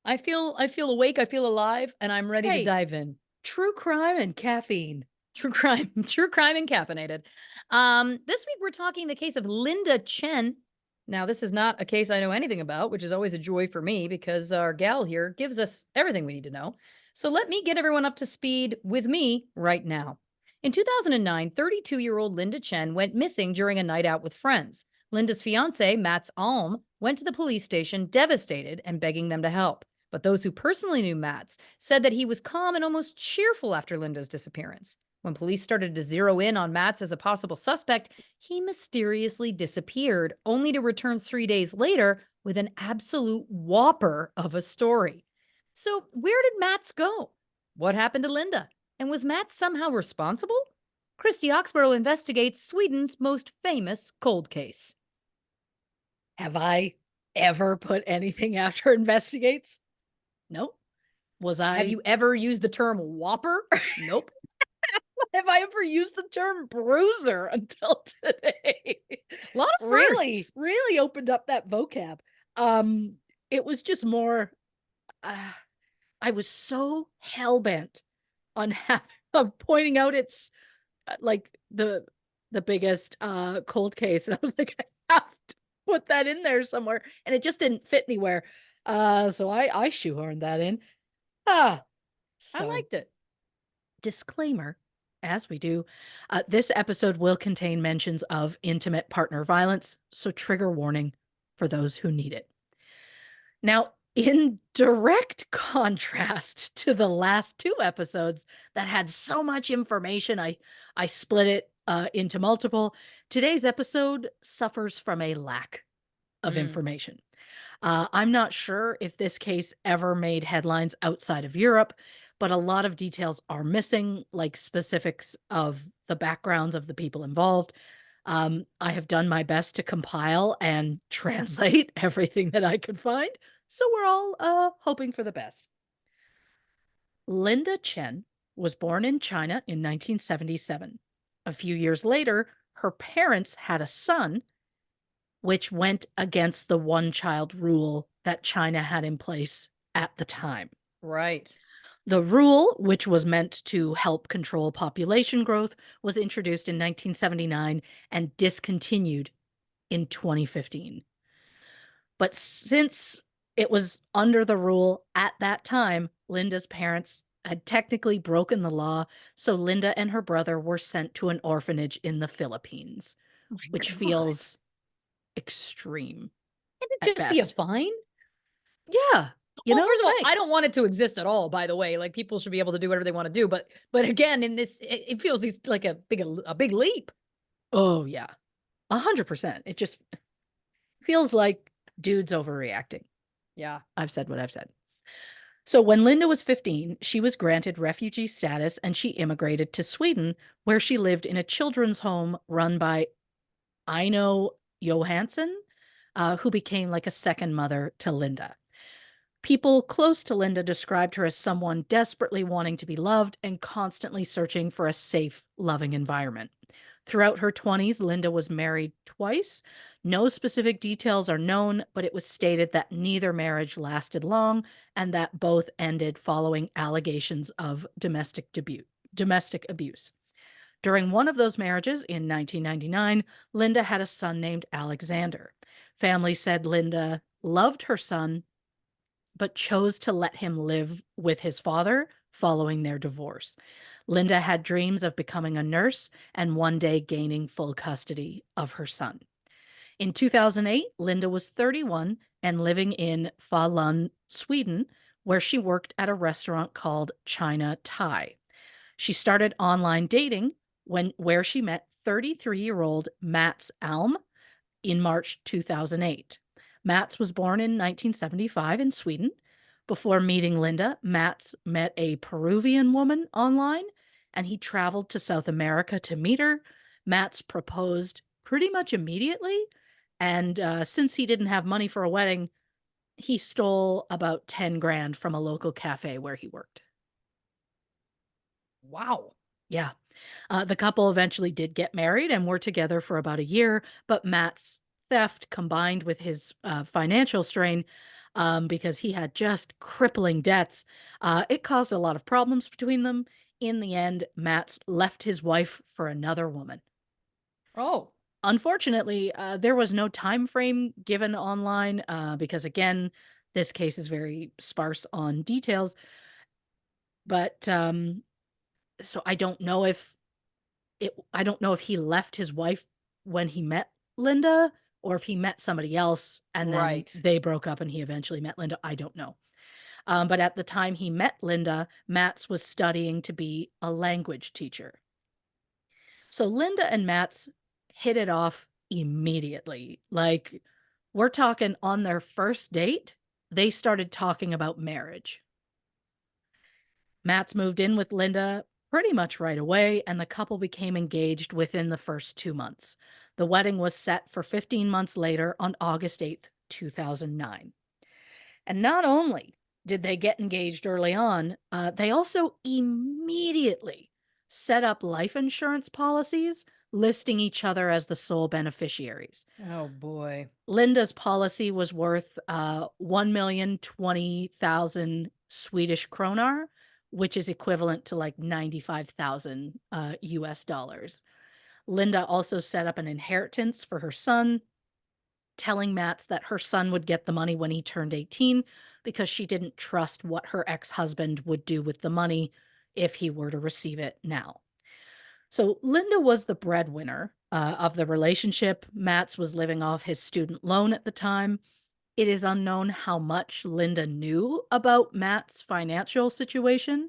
I feel awake, I feel alive, and I'm ready to Hey, dive in. true crime and caffeine. True crime and caffeinated. This week we're talking the case of Linda Chen. Now, this is not a case I know anything about, which is always a joy for me because our gal here gives us everything we need to know. So let me get everyone up to speed with me right now. In 2009, 32-year-old Linda Chen went missing during a night out with friends. Linda's fiance, Matt's Alm, went to the police station devastated and begging them to help. But those who personally knew Matt's said that he was calm and almost cheerful after Linda's disappearance. When police started to zero in on Matz as a possible suspect, he mysteriously disappeared, only to return 3 days later with an absolute whopper of a story. So, where did Matz go? What happened to Linda? And was Matz somehow responsible? Christy Oxborrow investigates Sweden's most famous cold case. Have I ever put anything after investigates? Nope. Was Have I? you ever used the term whopper? Nope. Have I ever used the term bruiser until today? A lot of Really, firsts. really opened up that vocab. Um, it was just more. Uh, I was so hell bent on of pointing out it's like the biggest cold case, and I was like, I have to put that in there somewhere, and it just didn't fit anywhere. So I shoehorned that in. Ah, I so liked it. disclaimer, as we do, this episode will contain mentions of intimate partner violence, so trigger warning for those who need it. Now, in direct contrast to the last two episodes that had so much information, I split it into multiple. Today's episode suffers from a lack of Mm. information. I'm not sure if this case ever made headlines outside of Europe, but a lot of details are missing, like specifics of the backgrounds of the people involved. I have done my best to compile and translate everything that I could find, so we're all hoping for the best. Linda Chen was born in China in 1977. A few years later, her parents had a son, which went against the one child rule that China had in place at the time. Right. The rule, which was meant to help control population growth, was introduced in 1979 and discontinued in 2015. But since it was under the rule at that time, Linda's parents had technically broken the law, so Linda and her brother were sent to an orphanage in the Philippines, Oh my which God. feels extreme Can it at just be a best. fine? Yeah, Well, first of all, like, I don't want it to exist at all, by the way. Like people should be able to do whatever they want to do. But again, in this it feels like a big leap. oh yeah, 100%. It just feels like dudes overreacting. Yeah. I've said what I've said. So when Linda was 15, she was granted refugee status and she immigrated to Sweden, where she lived in a children's home run by Ino Johansson, who became like a second mother to Linda. People close to Linda described her as someone desperately wanting to be loved and constantly searching for a safe, loving environment. Throughout her 20s, Linda was married twice. No specific details are known, but it was stated that neither marriage lasted long and that both ended following allegations of domestic abuse. During one of those marriages in 1999, Linda had a son named Alexander. Family said Linda loved her son but chose to let him live with his father following their divorce. Linda had dreams of becoming a nurse and one day gaining full custody of her son. In 2008, Linda was 31 and living in Falun, Sweden, where she worked at a restaurant called China Thai. She started online dating where she met 33-year-old Mats Alm in March 2008. Mats was born in 1975 in Sweden. Before meeting Linda, Mats met a Peruvian woman online and he traveled to South America to meet her. Mats proposed pretty much immediately. And since he didn't have money for a wedding, he stole about 10 grand from a local cafe where he worked. Wow. Yeah. The couple eventually did get married and were together for about a year, but Matt's theft combined with his financial strain, because he had just crippling debts, it caused a lot of problems between them. In the end, Matt's left his wife for another woman. Oh, Unfortunately, there was no time frame given online, because again, this case is very sparse on details. But so I don't know if he left his wife when he met Linda or if he met somebody else and then right. they broke up and he eventually met Linda. I don't know. But at the time he met Linda, Matz was studying to be a language teacher. So Linda and Matz hit it off immediately. Like, we're talking on their first date, they started talking about marriage. Matz moved in with Linda pretty much right away, and the couple became engaged within the first 2 months. The wedding was set for 15 months later on August 8th, 2009. And not only did they get engaged early on, they also immediately set up life insurance policies listing each other as the sole beneficiaries. Oh boy. Linda's policy was worth 1,020,000 Swedish kronar, which is equivalent to like 95,000 US dollars. Linda also set up an inheritance for her son, telling Matz that her son would get the money when he turned 18 because she didn't trust what her ex husband would do with the money if he were to receive it now. So Linda was the breadwinner of the relationship. Matz was living off his student loan at the time. It is unknown how much Linda knew about Matt's financial situation,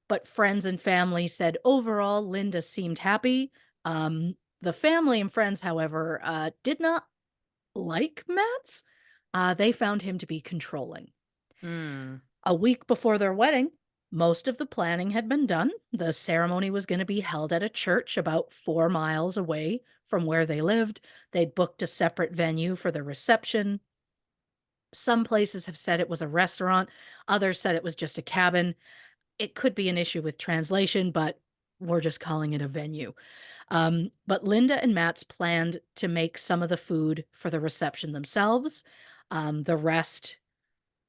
but friends and family said overall Linda seemed happy. The family and friends, however, did not like Matt's. They found him to be controlling. Hmm. A week before their wedding, most of the planning had been done. The ceremony was going to be held at a church about 4 miles away from where they lived. They'd booked a separate venue for the reception. Some places have said it was a restaurant, others said it was just a cabin. It could be an issue with translation, but we're just calling it a venue. But Linda and Matt's planned to make some of the food for the reception themselves. The rest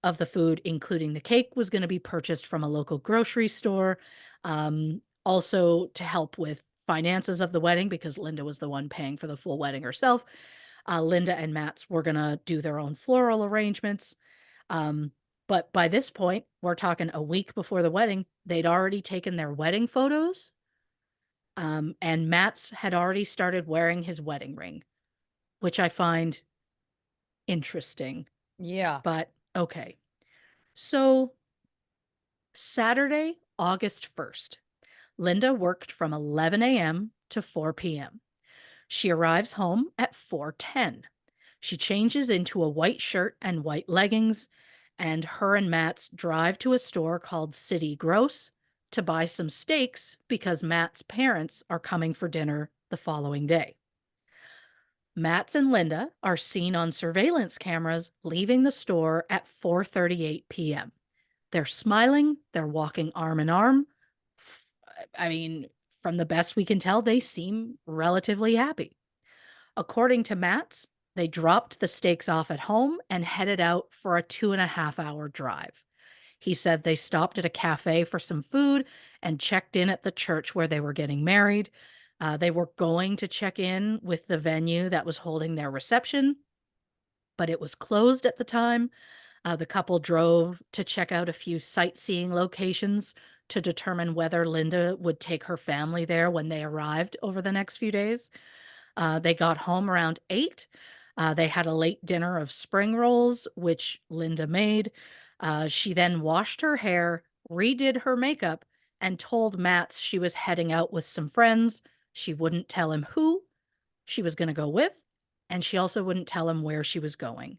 of the food, including the cake, was going to be purchased from a local grocery store. Also, to help with finances of the wedding, because Linda was the one paying for the full wedding herself, Linda and Matt's were going to do their own floral arrangements. Um, but by this point, we're talking a week before the wedding, they'd already taken their wedding photos. And Matt's had already started wearing his wedding ring, which I find interesting, Yeah. but okay. So Saturday, August 1st, Linda worked from 11 a.m. to 4 p.m. She arrives home at 4:10. She changes into a white shirt and white leggings, and her and Matt's drive to a store called City Gross to buy some steaks because Matt's parents are coming for dinner the following day. Matt's and Linda are seen on surveillance cameras leaving the store at 4:38 p.m. They're smiling, they're walking arm in arm. I mean, from the best we can tell, they seem relatively happy. According to Matt's, they dropped the stakes off at home and headed out for a 2.5 hour drive. He said they stopped at a cafe for some food and checked in at the church where they were getting married. They were going to check in with the venue that was holding their reception, but it was closed at the time. The couple drove to check out a few sightseeing locations to determine whether Linda would take her family there when they arrived over the next few days. They got home around 8. They had a late dinner of spring rolls, which Linda made. She then washed her hair, redid her makeup, and told Matts she was heading out with some friends. She wouldn't tell him who she was going to go with, and she also wouldn't tell him where she was going.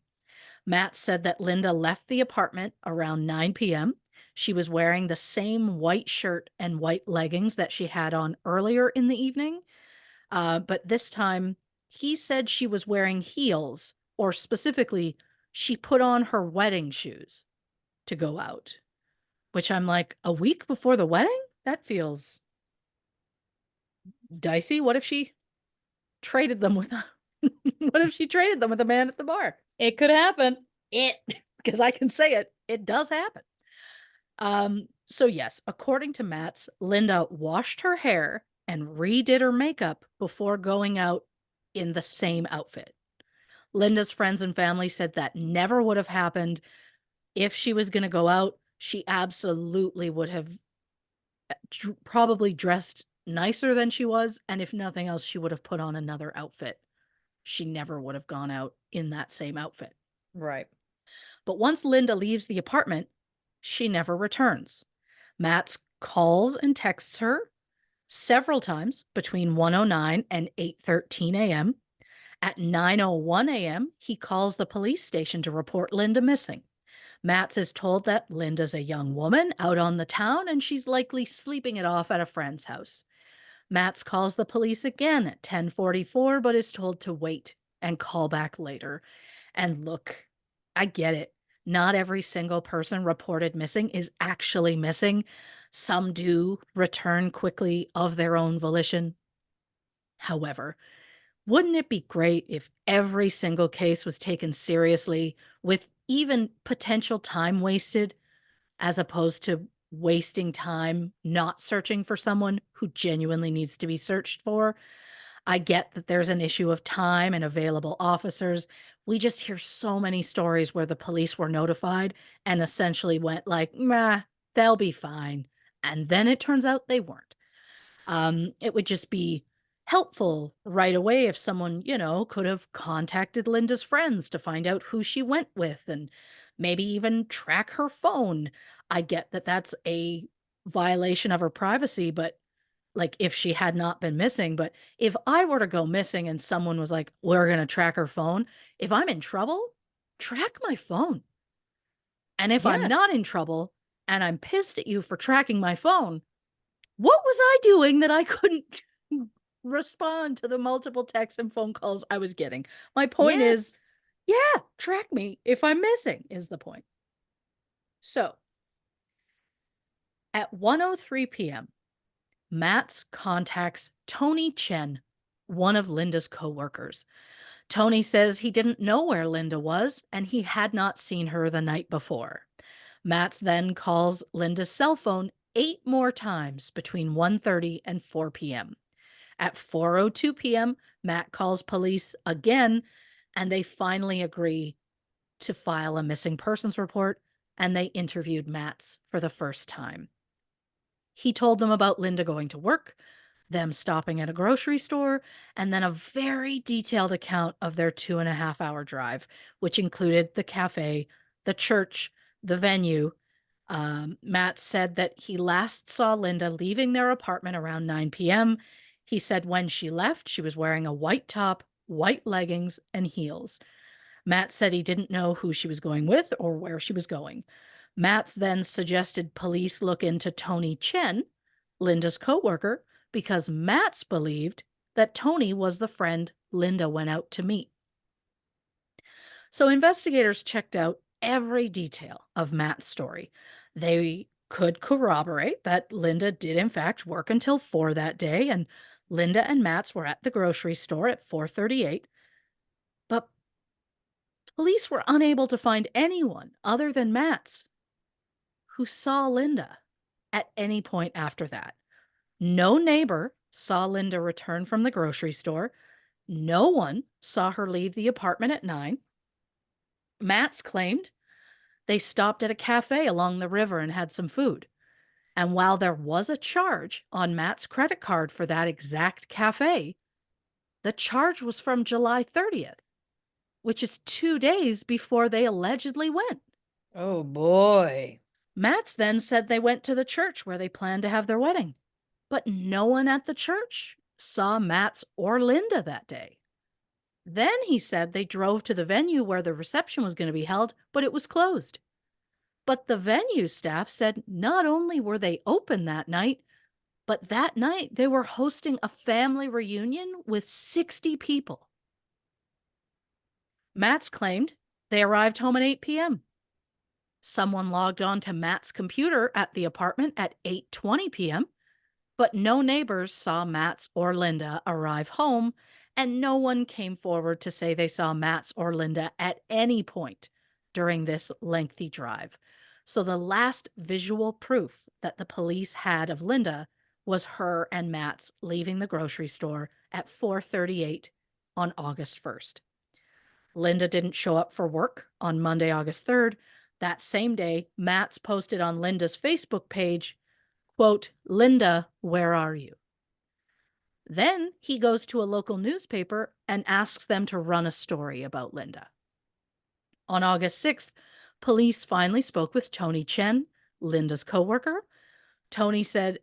Matt said that Linda left the apartment around 9 p.m. She was wearing the same white shirt and white leggings that she had on earlier in the evening. But this time, he said she was wearing heels, or specifically, she put on her wedding shoes to go out, which I'm like, a week before the wedding? That feels dicey. What if she traded them with a what if she traded them with a man at the bar? It could happen. It because I can say it, it does happen. So yes, according to Matt's, Linda washed her hair and redid her makeup before going out in the same outfit. Linda's friends and family said that never would have happened. If she was going to go out, she absolutely would have probably dressed nicer than she was. And if nothing else, she would have put on another outfit. She never would have gone out in that same outfit. Right. But once Linda leaves the apartment, she never returns. Matt calls and texts her several times between 1:09 and 8:13 a.m. At 9:01 a.m., he calls the police station to report Linda missing. Matt is told that Linda's a young woman out on the town and she's likely sleeping it off at a friend's house. Matt calls the police again at 10:44 but is told to wait and call back later. And look, I get it. Not every single person reported missing is actually missing. Some do return quickly of their own volition. However, wouldn't it be great if every single case was taken seriously with even potential time wasted, as opposed to wasting time not searching for someone who genuinely needs to be searched for? I get that there's an issue of time and available officers. We just hear so many stories where the police were notified and essentially went like, "Meh, they'll be fine." And then it turns out they weren't. It would just be helpful right away if someone, could have contacted Linda's friends to find out who she went with and maybe even track her phone. I get that that's a violation of her privacy, but like if she had not been missing, but if I were to go missing and someone was like, "We're going to track her phone," if I'm in trouble, track my phone. And if I'm Yes. not in trouble and I'm pissed at you for tracking my phone, what was I doing that I couldn't respond to the multiple texts and phone calls I was getting? My point is, Yes. yeah, track me if I'm missing, is the point. So at 1:03 p.m., Matt contacts Tony Chen, one of Linda's coworkers. Tony says he didn't know where Linda was and he had not seen her the night before. Matt then calls Linda's cell phone 8 more times between 1:30 and 4 p.m. At 4:02 p.m., Matt calls police again and they finally agree to file a missing persons report and they interviewed Matt for the first time. He told them about Linda going to work, them stopping at a grocery store, and then a very detailed account of their 2.5 hour drive, which included the cafe, the church, the venue. Matt said that he last saw Linda leaving their apartment around 9 p.m. He said when she left, she was wearing a white top, white leggings, and heels. Matt said he didn't know who she was going with or where she was going. Matt then suggested police look into Tony Chen, Linda's coworker, because Matt believed that Tony was the friend Linda went out to meet. So investigators checked out every detail of Matt's story. They could corroborate that Linda did in fact work until 4 that day and Linda and Matt were at the grocery store at 4:38, but police were unable to find anyone other than Matt who saw Linda at any point after that. No neighbor saw Linda return from the grocery store. No one saw her leave the apartment at 9. Matt's claimed they stopped at a cafe along the river and had some food. And while there was a charge on Matt's credit card for that exact cafe, the charge was from July 30th, which is 2 days before they allegedly went. Oh boy. Matt's then said they went to the church where they planned to have their wedding, but no one at the church saw Matt's or Linda that day. Then he said they drove to the venue where the reception was going to be held, but it was closed. But the venue staff said not only were they open that night, but that night they were hosting a family reunion with 60 people. Matt's claimed they arrived home at 8 p.m. Someone logged on to Matt's computer at the apartment at 8:20 p.m., But no neighbors saw Matt's or Linda arrive home, and no one came forward to say they saw Matt's or Linda at any point during this lengthy drive. So the last visual proof that the police had of Linda was her and Matt's leaving the grocery store at 4:38 on August 1st. Linda didn't show up for work on Monday, August 3rd. That same day, Matt's posted on Linda's Facebook page, quote, "Linda, where are you?" Then he goes to a local newspaper and asks them to run a story about Linda. On August 6th, police finally spoke with Tony Chen, Linda's coworker. Tony said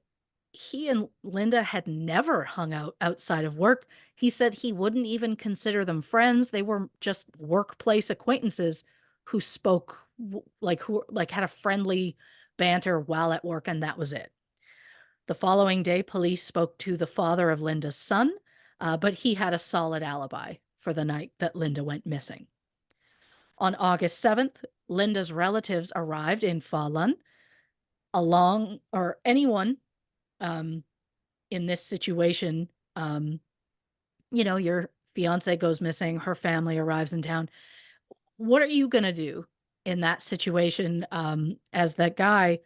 he and Linda had never hung out outside of work. He said he wouldn't even consider them friends. They were just workplace acquaintances who spoke who had a friendly banter while at work, and that was it. The following day, police spoke to the father of Linda's son, but he had a solid alibi for the night that Linda went missing. On August 7th, Linda's relatives arrived in Falun. Anyone um, in this situation, your fiance goes missing, her family arrives in town. What are you going to do in that situation as that guy?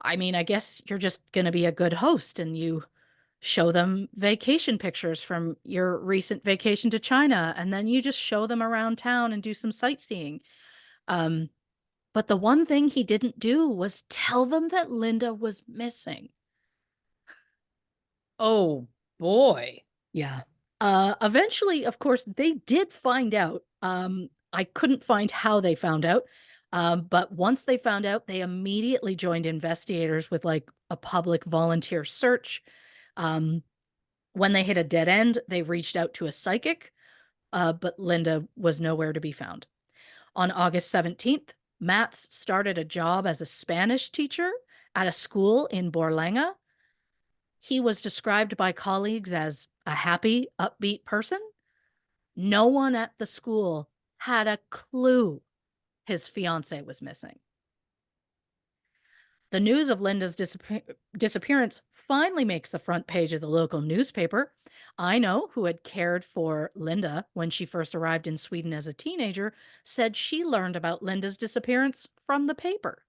I mean, I guess you're just going to be a good host and you show them vacation pictures from your recent vacation to China, and then you just show them around town and do some sightseeing. Um, but the one thing he didn't do was tell them that Linda was missing. Oh boy. Yeah. Eventually, of course, they did find out. I couldn't find how they found out. But once they found out, they immediately joined investigators with like a public volunteer search. Um, when they hit a dead end, they reached out to a psychic, but Linda was nowhere to be found. On August 17th, Matz started a job as a Spanish teacher at a school in Borlänge. He was described by colleagues as a happy, upbeat person. No one at the school had a clue his fiance was missing. The news of Linda's disappearance finally makes the front page of the local newspaper. I know, who had cared for Linda when she first arrived in Sweden as a teenager, said she learned about Linda's disappearance from the paper.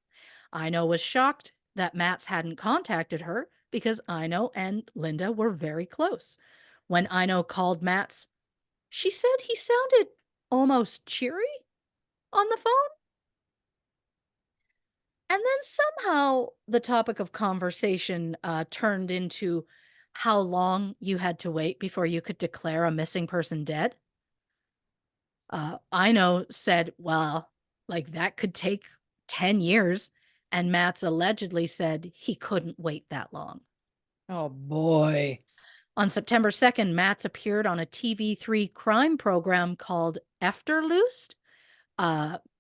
Ino was shocked that Mats hadn't contacted her because Ino and Linda were very close. When Ino called Mats, she said he sounded almost cheery on the phone. And then somehow the topic of conversation turned into how long you had to wait before you could declare a missing person dead. Ino said, well, like that could take 10 years. And Mats allegedly said he couldn't wait that long. Oh boy. On September 2nd, Mats appeared on a TV3 crime program called Efterlyst.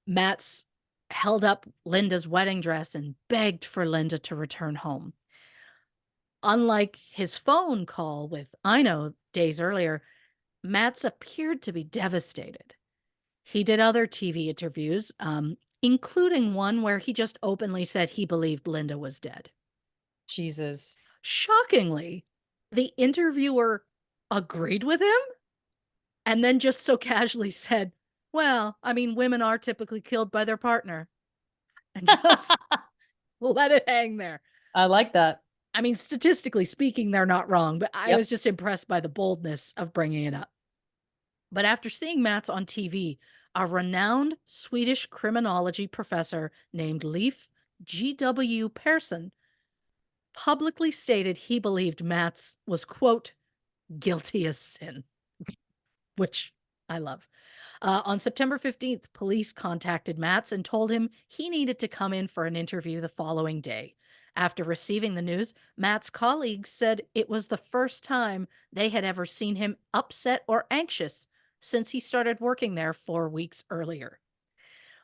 Mats held up Linda's wedding dress and begged for Linda to return home. Unlike his phone call with Ino days earlier, Mats appeared to be devastated. He did other TV interviews, including one where he just openly said he believed Linda was dead. Jesus. Shockingly, the interviewer agreed with him and then just so casually said, well, I mean, women are typically killed by their partner. And just let it hang there. I like that. I mean, statistically speaking, they're not wrong, but I Yep. was just impressed by the boldness of bringing it up. But after seeing Mats on TV, a renowned Swedish criminology professor named Leif G.W. Persson publicly stated he believed Mats was, quote, guilty as sin, which I love. On September 15th, police contacted Mats and told him he needed to come in for an interview the following day. After receiving the news, Matt's colleagues said it was the first time they had ever seen him upset or anxious since he started working there 4 weeks earlier.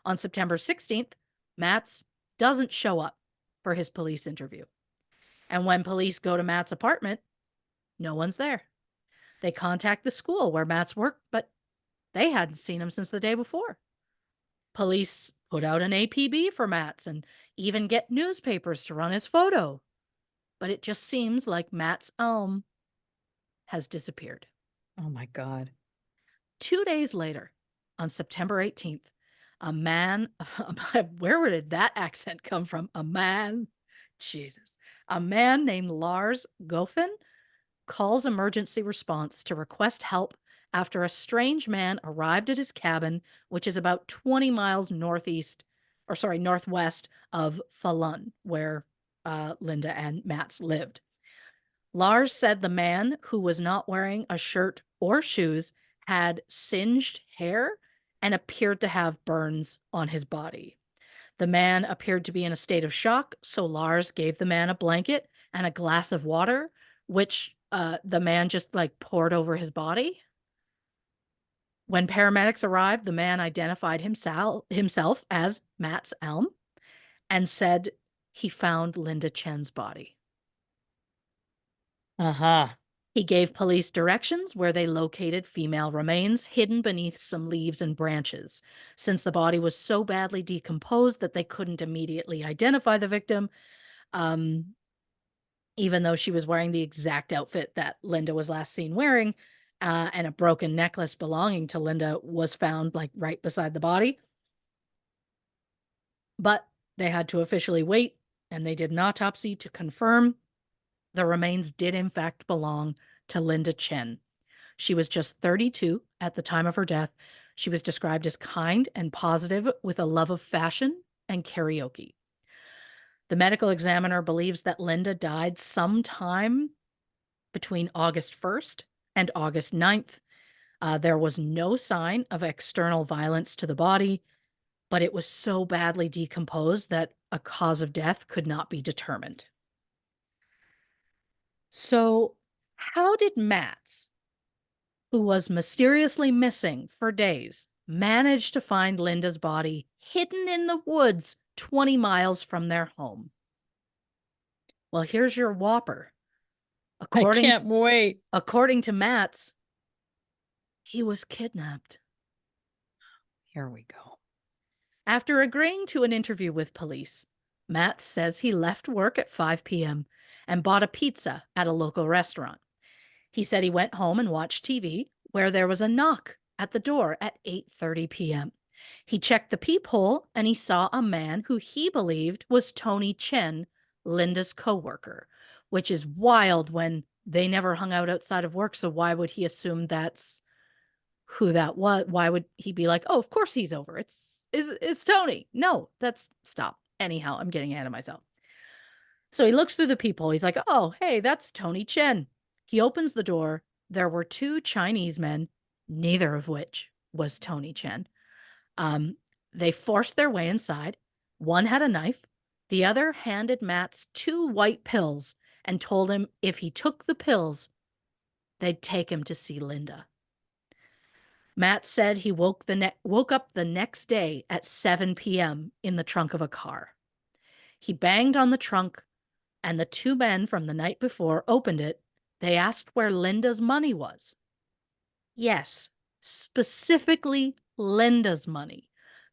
On September 16th, Matts doesn't show up for his police interview. And when police go to Matt's apartment, no one's there. They contact the school where Matt's worked, but they hadn't seen him since the day before. Police put out an APB for Matts and even get newspapers to run his photo. but it just seems like Matt's elm has disappeared. Oh my God. 2 days later, on September 18th, a man, where did that accent come from? A man, Jesus, a man named Lars Goffen calls emergency response to request help after a strange man arrived at his cabin, which is about 20 miles northwest of Falun, where Linda and Matt's lived. Lars said the man, who was not wearing a shirt or shoes, had singed hair and appeared to have burns on his body. The man appeared to be in a state of shock, so Lars gave the man a blanket and a glass of water, which the man just like poured over his body. When paramedics arrived, the man identified himself as Matt's elm and said he found Linda Chen's body. Uh-huh. He gave police directions where they located female remains hidden beneath some leaves and branches. Since the body was so badly decomposed that they couldn't immediately identify the victim, um, even though she was wearing the exact outfit that Linda was last seen wearing, and a broken necklace belonging to Linda was found like right beside the body. But they had to officially wait, and they did an autopsy to confirm the remains did in fact belong to Linda Chen. She was just 32 at the time of her death. She was described as kind and positive with a love of fashion and karaoke. The medical examiner believes that Linda died sometime between August 1st and August 9th. There was no sign of external violence to the body, but it was so badly decomposed that a cause of death could not be determined. So, how did Matz, who was mysteriously missing for days, manage to find Linda's body hidden in the woods 20 miles from their home? Well, here's your whopper. I According can't wait. according to Matz, he was kidnapped. Here we go. After agreeing to an interview with police, Matz says he left work at 5 p.m. and bought a pizza at a local restaurant. He said he went home and watched TV, where there was a knock at the door at 8:30 p.m. He checked the peephole and he saw a man who he believed was Tony Chen, Linda's coworker, which is wild when they never hung out outside of work. So why would he assume that's who that was? Why would he be like, "Oh, of course he's over. It's Tony." No, that's stop. Anyhow, I'm getting ahead of myself. So he looks through the peephole. He's like, "Oh, hey, that's Tony Chen." He opens the door. There were two Chinese men, neither of which was Tony Chen. Um, they forced their way inside. One had a knife. The other handed Matz two white pills and told him if he took the pills, they'd take him to see Linda. Matt said he woke up the next day at 7 p.m. in the trunk of a car. He banged on the trunk, and the two men from the night before opened it. They asked where Linda's money was. Yes, specifically Linda's money.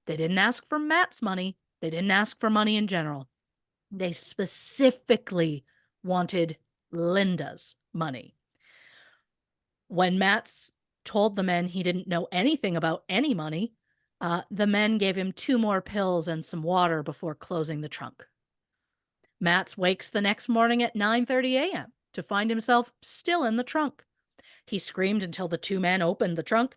They didn't ask for Matt's money. They didn't ask for money in general. They specifically wanted Linda's money. When Matt's told the men he didn't know anything about any money, the men gave him two more pills and some water before closing the trunk. Matz wakes the next morning at 9:30 a.m. to find himself still in the trunk. He screamed until the two men opened the trunk.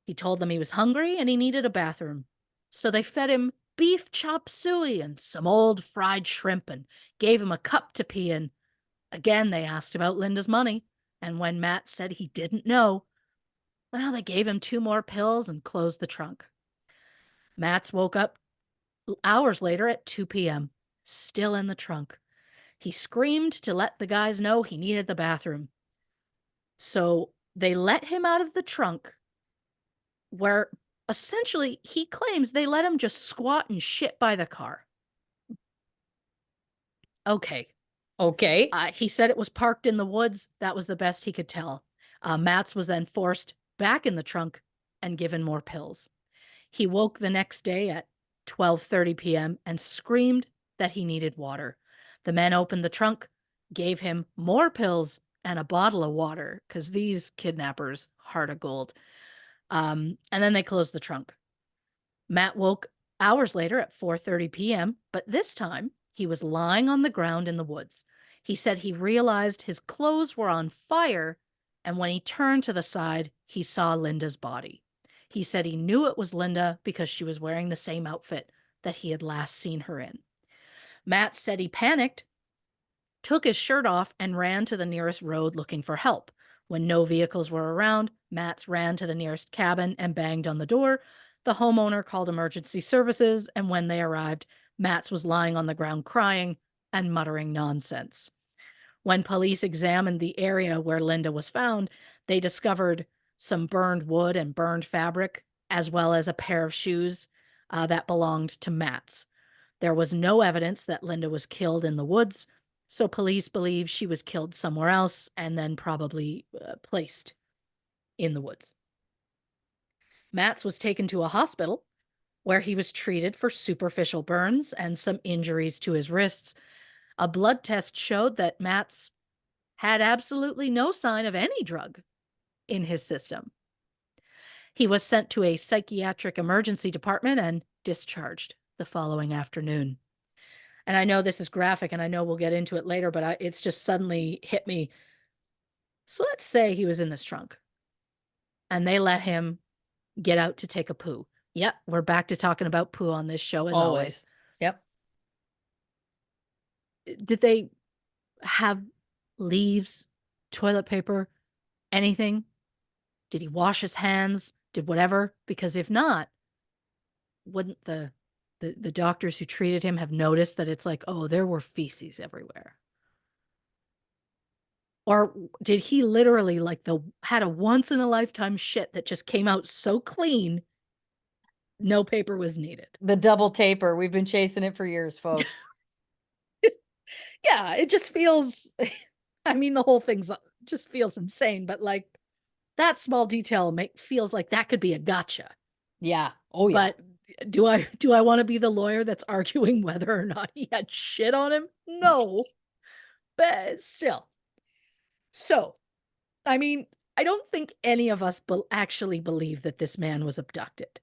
He told them he was hungry and he needed a bathroom. So they fed him beef chop suey and some old fried shrimp and gave him a cup to pee in. Again, they asked about Linda's money. And when Matt said he didn't know, well, they gave him two more pills and closed the trunk. Matz woke up hours later at 2 p.m., still in the trunk. He screamed to let the guys know he needed the bathroom. So they let him out of the trunk, where essentially he claims they let him just squat and shit by the car. Okay. Okay. He said it was parked in the woods. That was the best he could tell. Matz was then forced back in the trunk and given more pills. He woke the next day at 12:30 p.m. and screamed that he needed water. The men opened the trunk, gave him more pills and a bottle of water because these kidnappers, heart of gold. And then they closed the trunk. Matt woke hours later at 4:30 p.m., but this time he was lying on the ground in the woods. He said he realized his clothes were on fire, and when he turned to the side, he saw Linda's body. He said he knew it was Linda because she was wearing the same outfit that he had last seen her in. Matt said he panicked, took his shirt off, and ran to the nearest road looking for help. When no vehicles were around, Matz ran to the nearest cabin and banged on the door. The homeowner called emergency services, and when they arrived, Matz was lying on the ground crying and muttering nonsense. When police examined the area where Linda was found, they discovered some burned wood and burned fabric, as well as a pair of shoes that belonged to Matz. There was no evidence that Linda was killed in the woods, so police believe she was killed somewhere else and then probably placed in the woods. Matz was taken to a hospital where he was treated for superficial burns and some injuries to his wrists. A blood test showed that Matz had absolutely no sign of any drug in his system. He was sent to a psychiatric emergency department and discharged the following afternoon. And I know this is graphic and I know we'll get into it later, but it's just suddenly hit me. So let's say he was in this trunk and they let him get out to take a poo. Yep, we're back to talking about poo on this show as always. Yep. Did they have leaves, toilet paper, anything? Did he wash his hands? Did whatever? Because if not, wouldn't the doctors who treated him have noticed that it's like, oh, there were feces everywhere? Or did he literally had a once in a lifetime shit that just came out so clean, no paper was needed? The double taper. We've been chasing it for years, folks. Yeah, it just feels, I mean, the whole thing's just feels insane, but like that small detail feels like that could be a gotcha. Yeah. Oh, yeah. But do I want to be the lawyer that's arguing whether or not he had shit on him? No. But still. So, I mean, I don't think any of us actually believe that this man was abducted.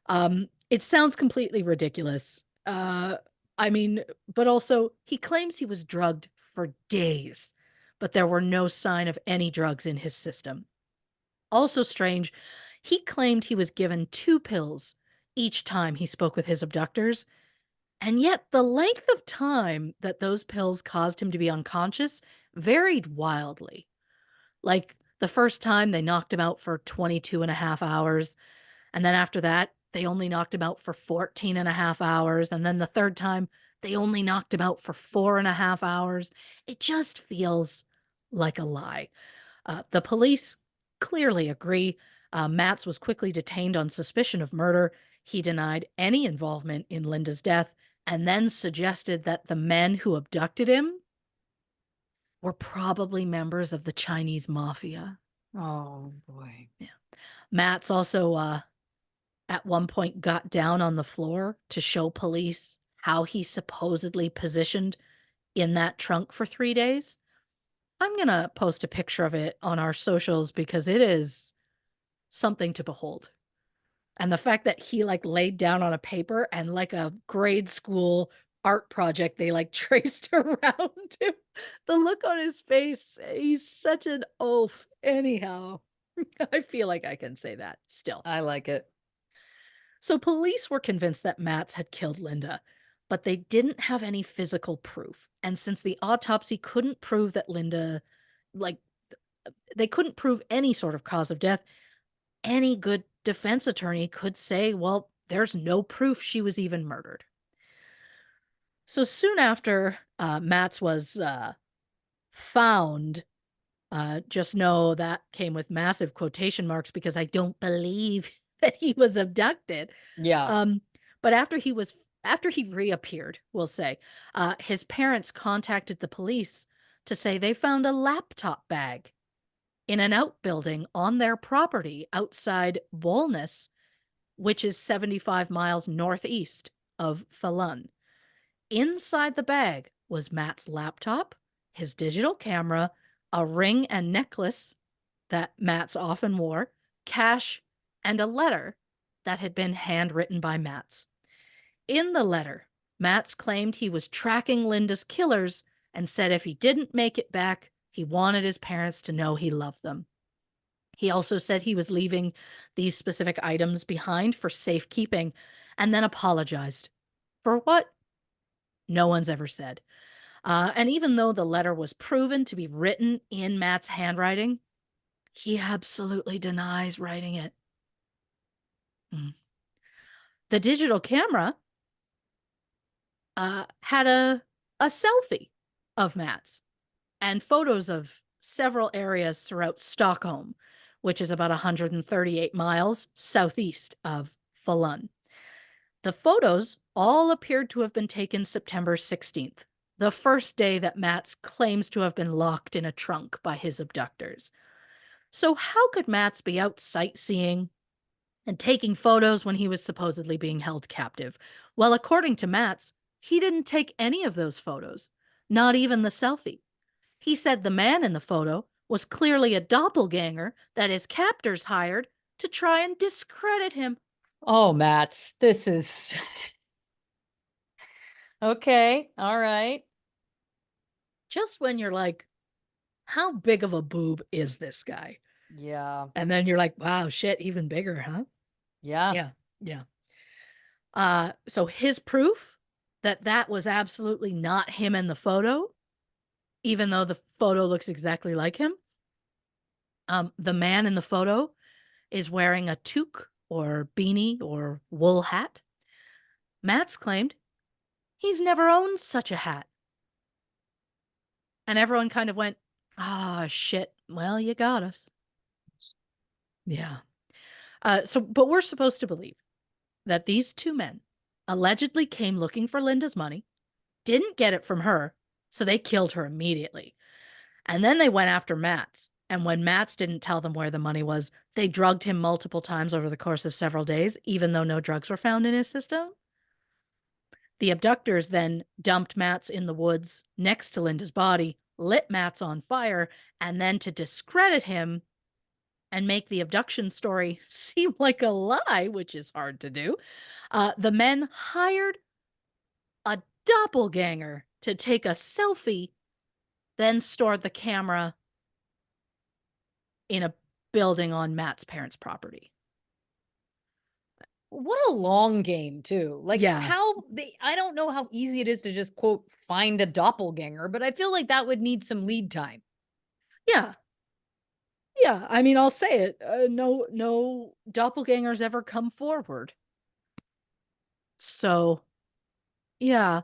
It sounds completely ridiculous. I mean, but also he claims he was drugged for days, but there were no sign of any drugs in his system. Also strange, he claimed he was given 2 pills each time he spoke with his abductors, and yet the length of time that those pills caused him to be unconscious varied wildly. Like the first time they knocked him out for 22 and a half hours, and then after that, they only knocked him out for 14 and a half hours, and then the third time, they only knocked him out for 4.5 hours. It just feels like a lie. The police clearly agree. Matz was quickly detained on suspicion of murder. He denied any involvement in Linda's death and then suggested that the men who abducted him were probably members of the Chinese mafia. Oh, boy. Yeah. Matz also at one point got down on the floor to show police how he supposedly positioned in that trunk for 3 days. I'm going to post a picture of it on our socials because it is something to behold. And the fact that he laid down on a paper and like a grade school art project, they traced around him. The look on his face, he's such an oaf. Anyhow, I feel like I can say that still. I like it. So police were convinced that Matz had killed Linda, but they didn't have any physical proof. And since the autopsy couldn't prove that Linda, like, they couldn't prove any sort of cause of death, any good defense attorney could say, well, there's no proof she was even murdered. So soon after Matz was found, just know that came with massive quotation marks because I don't believe that he was abducted. Yeah. But after he reappeared, we'll say, his parents contacted the police to say they found a laptop bag in an outbuilding on their property outside Wolness, which is 75 miles northeast of Falun. Inside the bag was Matt's laptop, his digital camera, a ring and necklace that Matt's often wore, cash, and a letter that had been handwritten by Matt's. In the letter, Matt's claimed he was tracking Linda's killers and said if he didn't make it back, he wanted his parents to know he loved them. He also said he was leaving these specific items behind for safekeeping and then apologized. For what? No one's ever said. And even though the letter was proven to be written in Matt's handwriting, he absolutely denies writing it. Mm. The digital camera had a selfie of Matt's and photos of several areas throughout Stockholm, which is about 138 miles southeast of Falun. The photos all appeared to have been taken September 16th, the first day that Matt's claims to have been locked in a trunk by his abductors. So, how could Matt's be out sightseeing and taking photos when he was supposedly being held captive? Well, according to Matt's, he didn't take any of those photos, not even the selfie. He said the man in the photo was clearly a doppelganger that his captors hired to try and discredit him. Oh, Mats, this is okay. All right. Just when you're like, how big of a boob is this guy? Yeah. And then you're like, wow, shit, even bigger, huh? Yeah. Yeah, yeah. So his proof that that was absolutely not him in the photo, even though the photo looks exactly like him. The man in the photo is wearing a toque or beanie or wool hat. Matt's claimed he's never owned such a hat. And everyone kind of went, ah, shit. Well, you got us. Yeah. But we're supposed to believe that these two men allegedly came looking for Linda's money, didn't get it from her, so they killed her immediately. And then they went after Matt's. And when Matt's didn't tell them where the money was, they drugged him multiple times over the course of several days, even though no drugs were found in his system. The abductors then dumped Matt's in the woods next to Linda's body, lit Matt's on fire, and then to discredit him and make the abduction story seem like a lie, which is hard to do, the men hired a doppelganger to take a selfie, then stored the camera in a building on Matt's parents' property. What a long game, too. Like, Yeah. I don't know how easy it is to just quote find a doppelganger, but I feel like that would need some lead time. Yeah. Yeah. I mean, I'll say it. No doppelgangers ever come forward. So, yeah.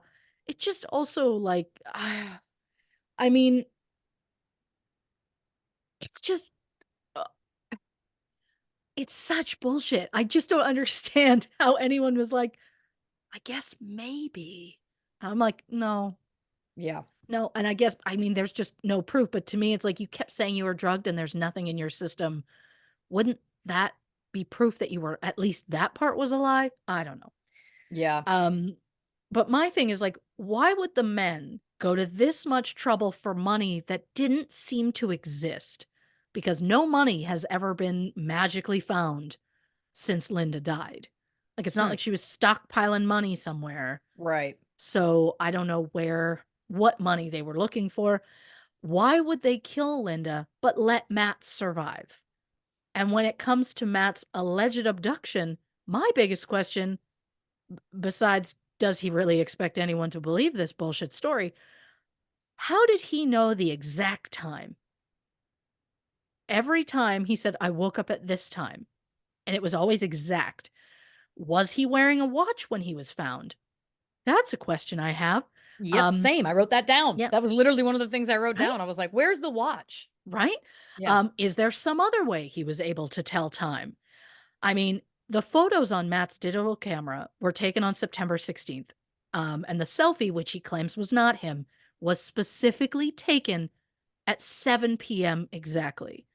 It just also like, I mean, it's just, uh, it's such bullshit. I just don't understand how anyone was like, I guess maybe. I'm like, no, Yeah. no. And I guess, I mean, there's just no proof. But to me, it's like you kept saying you were drugged and there's nothing in your system. Wouldn't that be proof that you were, at least that part was a lie? I don't know. Yeah. Um, but my thing is like, why would the men go to this much trouble for money that didn't seem to exist? Because no money has ever been magically found since Linda died. Like, it's not Hmm. like she was stockpiling money somewhere. Right. So I don't know what money they were looking for. Why would they kill Linda but let Matt survive? And when it comes to Matt's alleged abduction, my biggest question, besides does he really expect anyone to believe this bullshit story, how did he know the exact time? Every time he said, I woke up at this time, and it was always exact. Was he wearing a watch when he was found? That's a question I have. Yep. Same. I wrote that down. Yeah, That was literally one of the things I wrote right, down. I was like, where's the watch? right. Yeah. Is there some other way he was able to tell time? I mean, the photos on Matt's digital camera were taken on September 16th. And the selfie, which he claims was not him, was specifically taken at 7 p.m. exactly,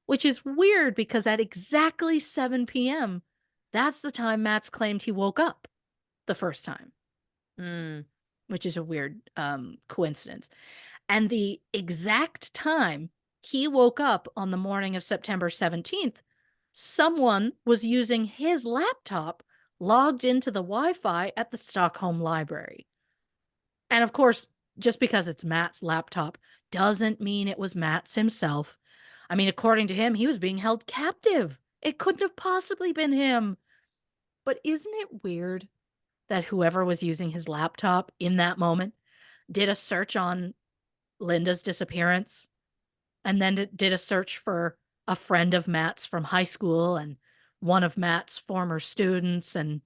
which is weird because at exactly 7 p.m., that's the time Matt's claimed he woke up the first time. Hmm. which is a weird coincidence. And the exact time he woke up on the morning of September 17th, someone was using his laptop logged into the Wi-Fi at the Stockholm Library. And of course, just because it's Matt's laptop doesn't mean it was Matt's himself. I mean, according to him, he was being held captive. It couldn't have possibly been him. But isn't it weird that whoever was using his laptop in that moment did a search on Linda's disappearance and then did a search for a friend of Matt's from high school and one of Matt's former students and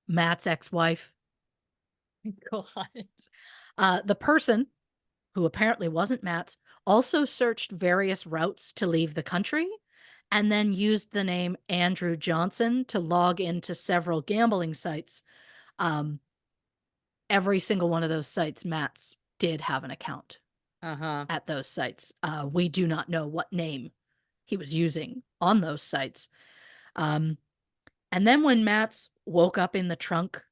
Matt's ex-wife? God. The person, who apparently wasn't Matt's, also searched various routes to leave the country and then used the name Andrew Johnson to log into several gambling sites. Um, every single one of those sites, Matt's did have an account Uh-huh. at those sites. We do not know what name he was using on those sites. Um, and then when Matt's woke up in the trunk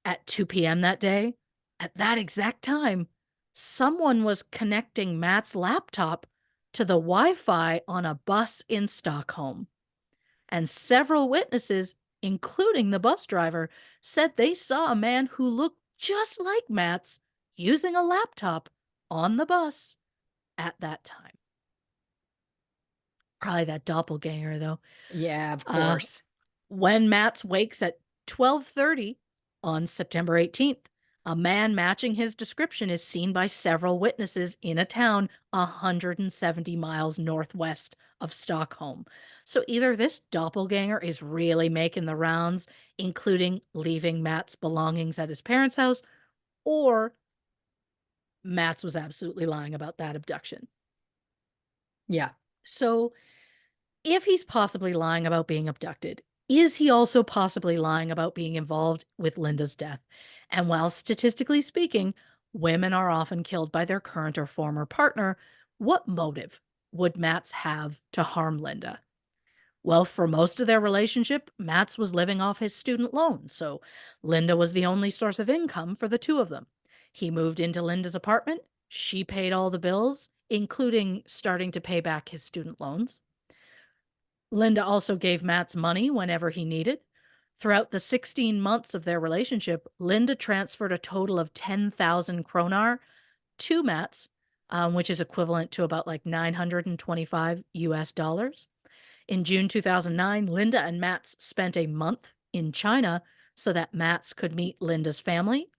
at 2 p.m. that day, at that exact time, someone was connecting Matt's laptop to the Wi-Fi on a bus in Stockholm. And several witnesses, including the bus driver, said they saw a man who looked just like Matt's using a laptop on the bus at that time. Probably that doppelganger, though. Yeah, of Uh, course. when Matt's wakes at 12:30 on September 18th, a man matching his description is seen by several witnesses in a town 170 miles northwest of Stockholm. So either this doppelganger is really making the rounds, including leaving Matt's belongings at his parents' house, or Matt's was absolutely lying about that abduction. Yeah. So if he's possibly lying about being abducted, is he also possibly lying about being involved with Linda's death? And while statistically speaking, women are often killed by their current or former partner, what motive would Matts have to harm Linda? Well, for most of their relationship, Matts was living off his student loans, so Linda was the only source of income for the two of them. He moved into Linda's apartment, she paid all the bills, including starting to pay back his student loans. Linda also gave Matts money whenever he needed. Throughout the 16 months of their relationship, Linda transferred a total of 10,000 kronar to Matts, which is equivalent to about like 925 US dollars. In June 2009, Linda and Matts spent a month in China so that Matts could meet Linda's family.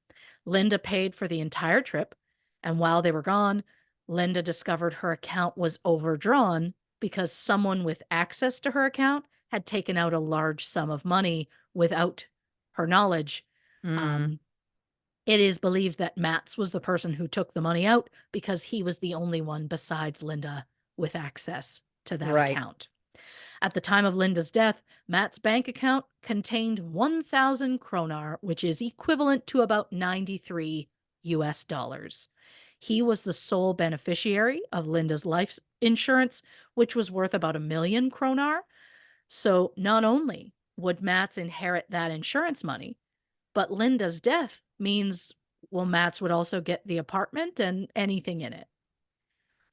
Linda paid for the entire trip, and while they were gone, Linda discovered her account was overdrawn because someone with access to her account had taken out a large sum of money without her knowledge. Mm, Um, it is believed that Matts was the person who took the money out because he was the only one besides Linda with access to that right. account. At the time of Linda's death, Matt's bank account contained 1,000 kronar, which is equivalent to about 93 US dollars. He was the sole beneficiary of Linda's life insurance, which was worth about 1,000,000 kronar. So not only would Matts inherit that insurance money, but Linda's death means, well, Matts would also get the apartment and anything in it.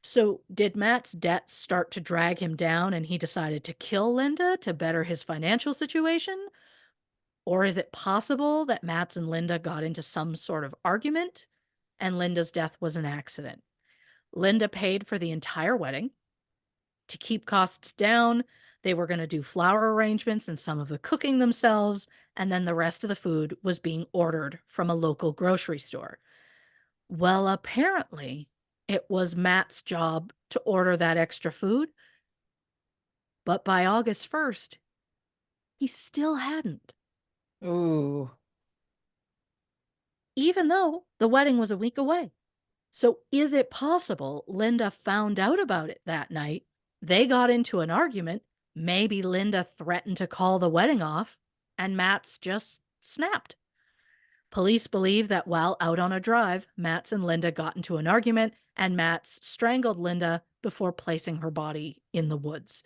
So, did Matt's debt start to drag him down and he decided to kill Linda to better his financial situation? Or is it possible that Matt's and Linda got into some sort of argument and Linda's death was an accident? Linda paid for the entire wedding. To keep costs down, they were going to do flower arrangements and some of the cooking themselves, and then the rest of the food was being ordered from a local grocery store. Well, apparently, it was Matt's job to order that extra food, but by August 1st, he still hadn't, Ooh. even though the wedding was a week away. So, is it possible Linda found out about it that night? They got into an argument. Maybe Linda threatened to call the wedding off, and Matt's just snapped. Police believe that while out on a drive, Matts and Linda got into an argument, and Matts strangled Linda before placing her body in the woods.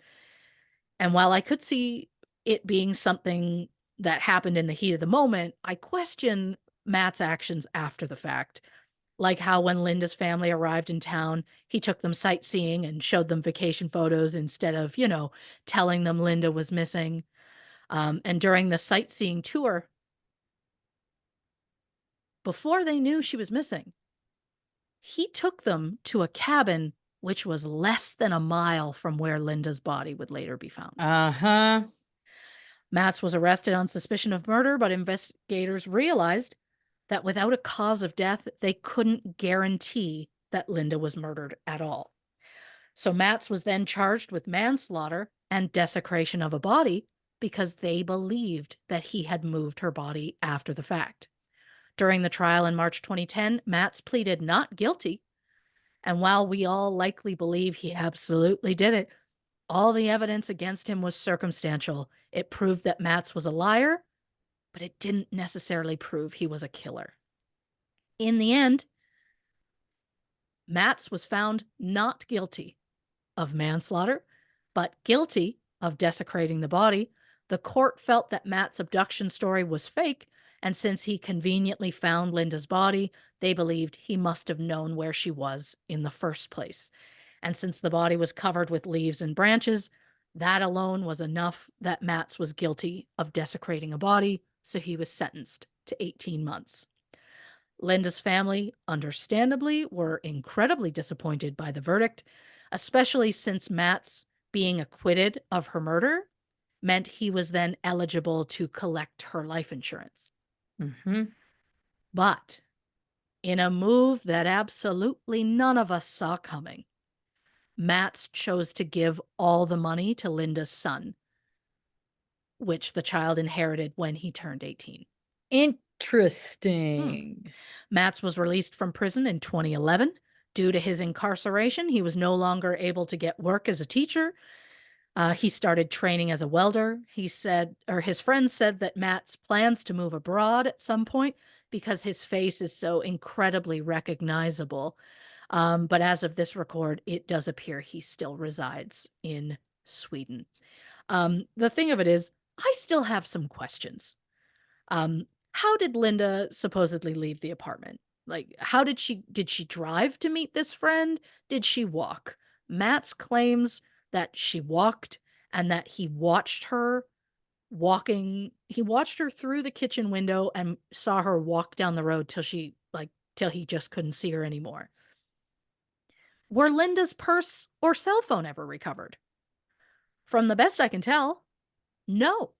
And while I could see it being something that happened in the heat of the moment, I question Matt's actions after the fact, like how when Linda's family arrived in town, he took them sightseeing and showed them vacation photos instead of, telling them Linda was missing. And during the sightseeing tour, before they knew she was missing, he took them to a cabin which was less than a mile from where Linda's body would later be found. Uh-huh. Matz was arrested on suspicion of murder, but investigators realized that without a cause of death, they couldn't guarantee that Linda was murdered at all. So Matz was then charged with manslaughter and desecration of a body because they believed that he had moved her body after the fact. During the trial in March 2010, Matz pleaded not guilty. And while we all likely believe he absolutely did it, all the evidence against him was circumstantial. It proved that Matz was a liar, but it didn't necessarily prove he was a killer. In the end, Matz was found not guilty of manslaughter, but guilty of desecrating the body. The court felt that Matt's abduction story was fake, and since he conveniently found Linda's body, they believed he must have known where she was in the first place. And since the body was covered with leaves and branches, that alone was enough that Matz was guilty of desecrating a body, so he was sentenced to 18 months. Linda's family, understandably, were incredibly disappointed by the verdict, especially since Matz being acquitted of her murder meant he was then eligible to collect her life insurance. Mm-hmm. But in a move that absolutely none of us saw coming, Matz chose to give all the money to Linda's son, which the child inherited when he turned 18. Interesting. Matz was released from prison in 2011. Due to his incarceration, he was no longer able to get work as a teacher. He started training as a welder. He said, or his friends said, that Matz plans to move abroad at some point because his face is so incredibly recognizable. But as of this record, it does appear he still resides in Sweden. The thing of it is, I still have some questions. How did Linda supposedly leave the apartment? Like, how did she drive to meet this friend? Did she walk? Matz claims that she walked and that he watched her walking. He watched her through the kitchen window and saw her walk down the road till he just couldn't see her anymore. Were Linda's purse or cell phone ever recovered? From the best I can tell, no.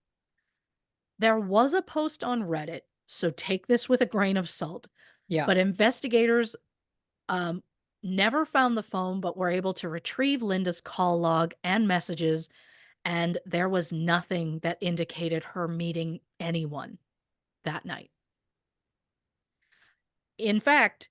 There was a post on Reddit, so take this with a grain of salt. Yeah. But investigators never found the phone, but were able to retrieve Linda's call log and messages, and there was nothing that indicated her meeting anyone that night. In fact,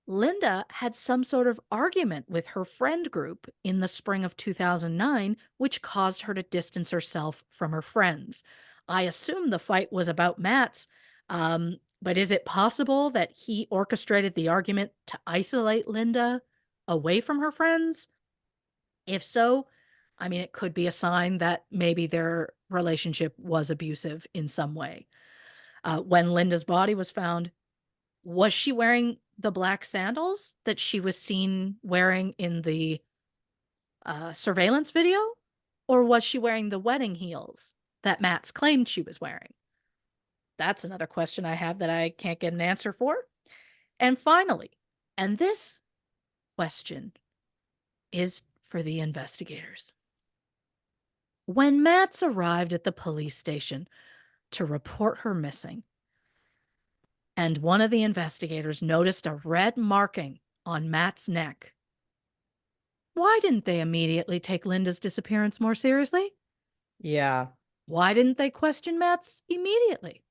Linda had some sort of argument with her friend group in the spring of 2009, which caused her to distance herself from her friends. I assume the fight was about Matt's, but is it possible that he orchestrated the argument to isolate Linda away from her friends? If so, I mean, it could be a sign that maybe their relationship was abusive in some way. When Linda's body was found, was she wearing the black sandals that she was seen wearing in the surveillance video? Or was she wearing the wedding heels that Matt's claimed she was wearing? That's another question I have that I can't get an answer for. And finally, and this question is for the investigators. When Matz arrived at the police station to report her missing, and one of the investigators noticed a red marking on Matt's neck, why didn't they immediately take Linda's disappearance more seriously? Yeah. Why didn't they question Matz immediately?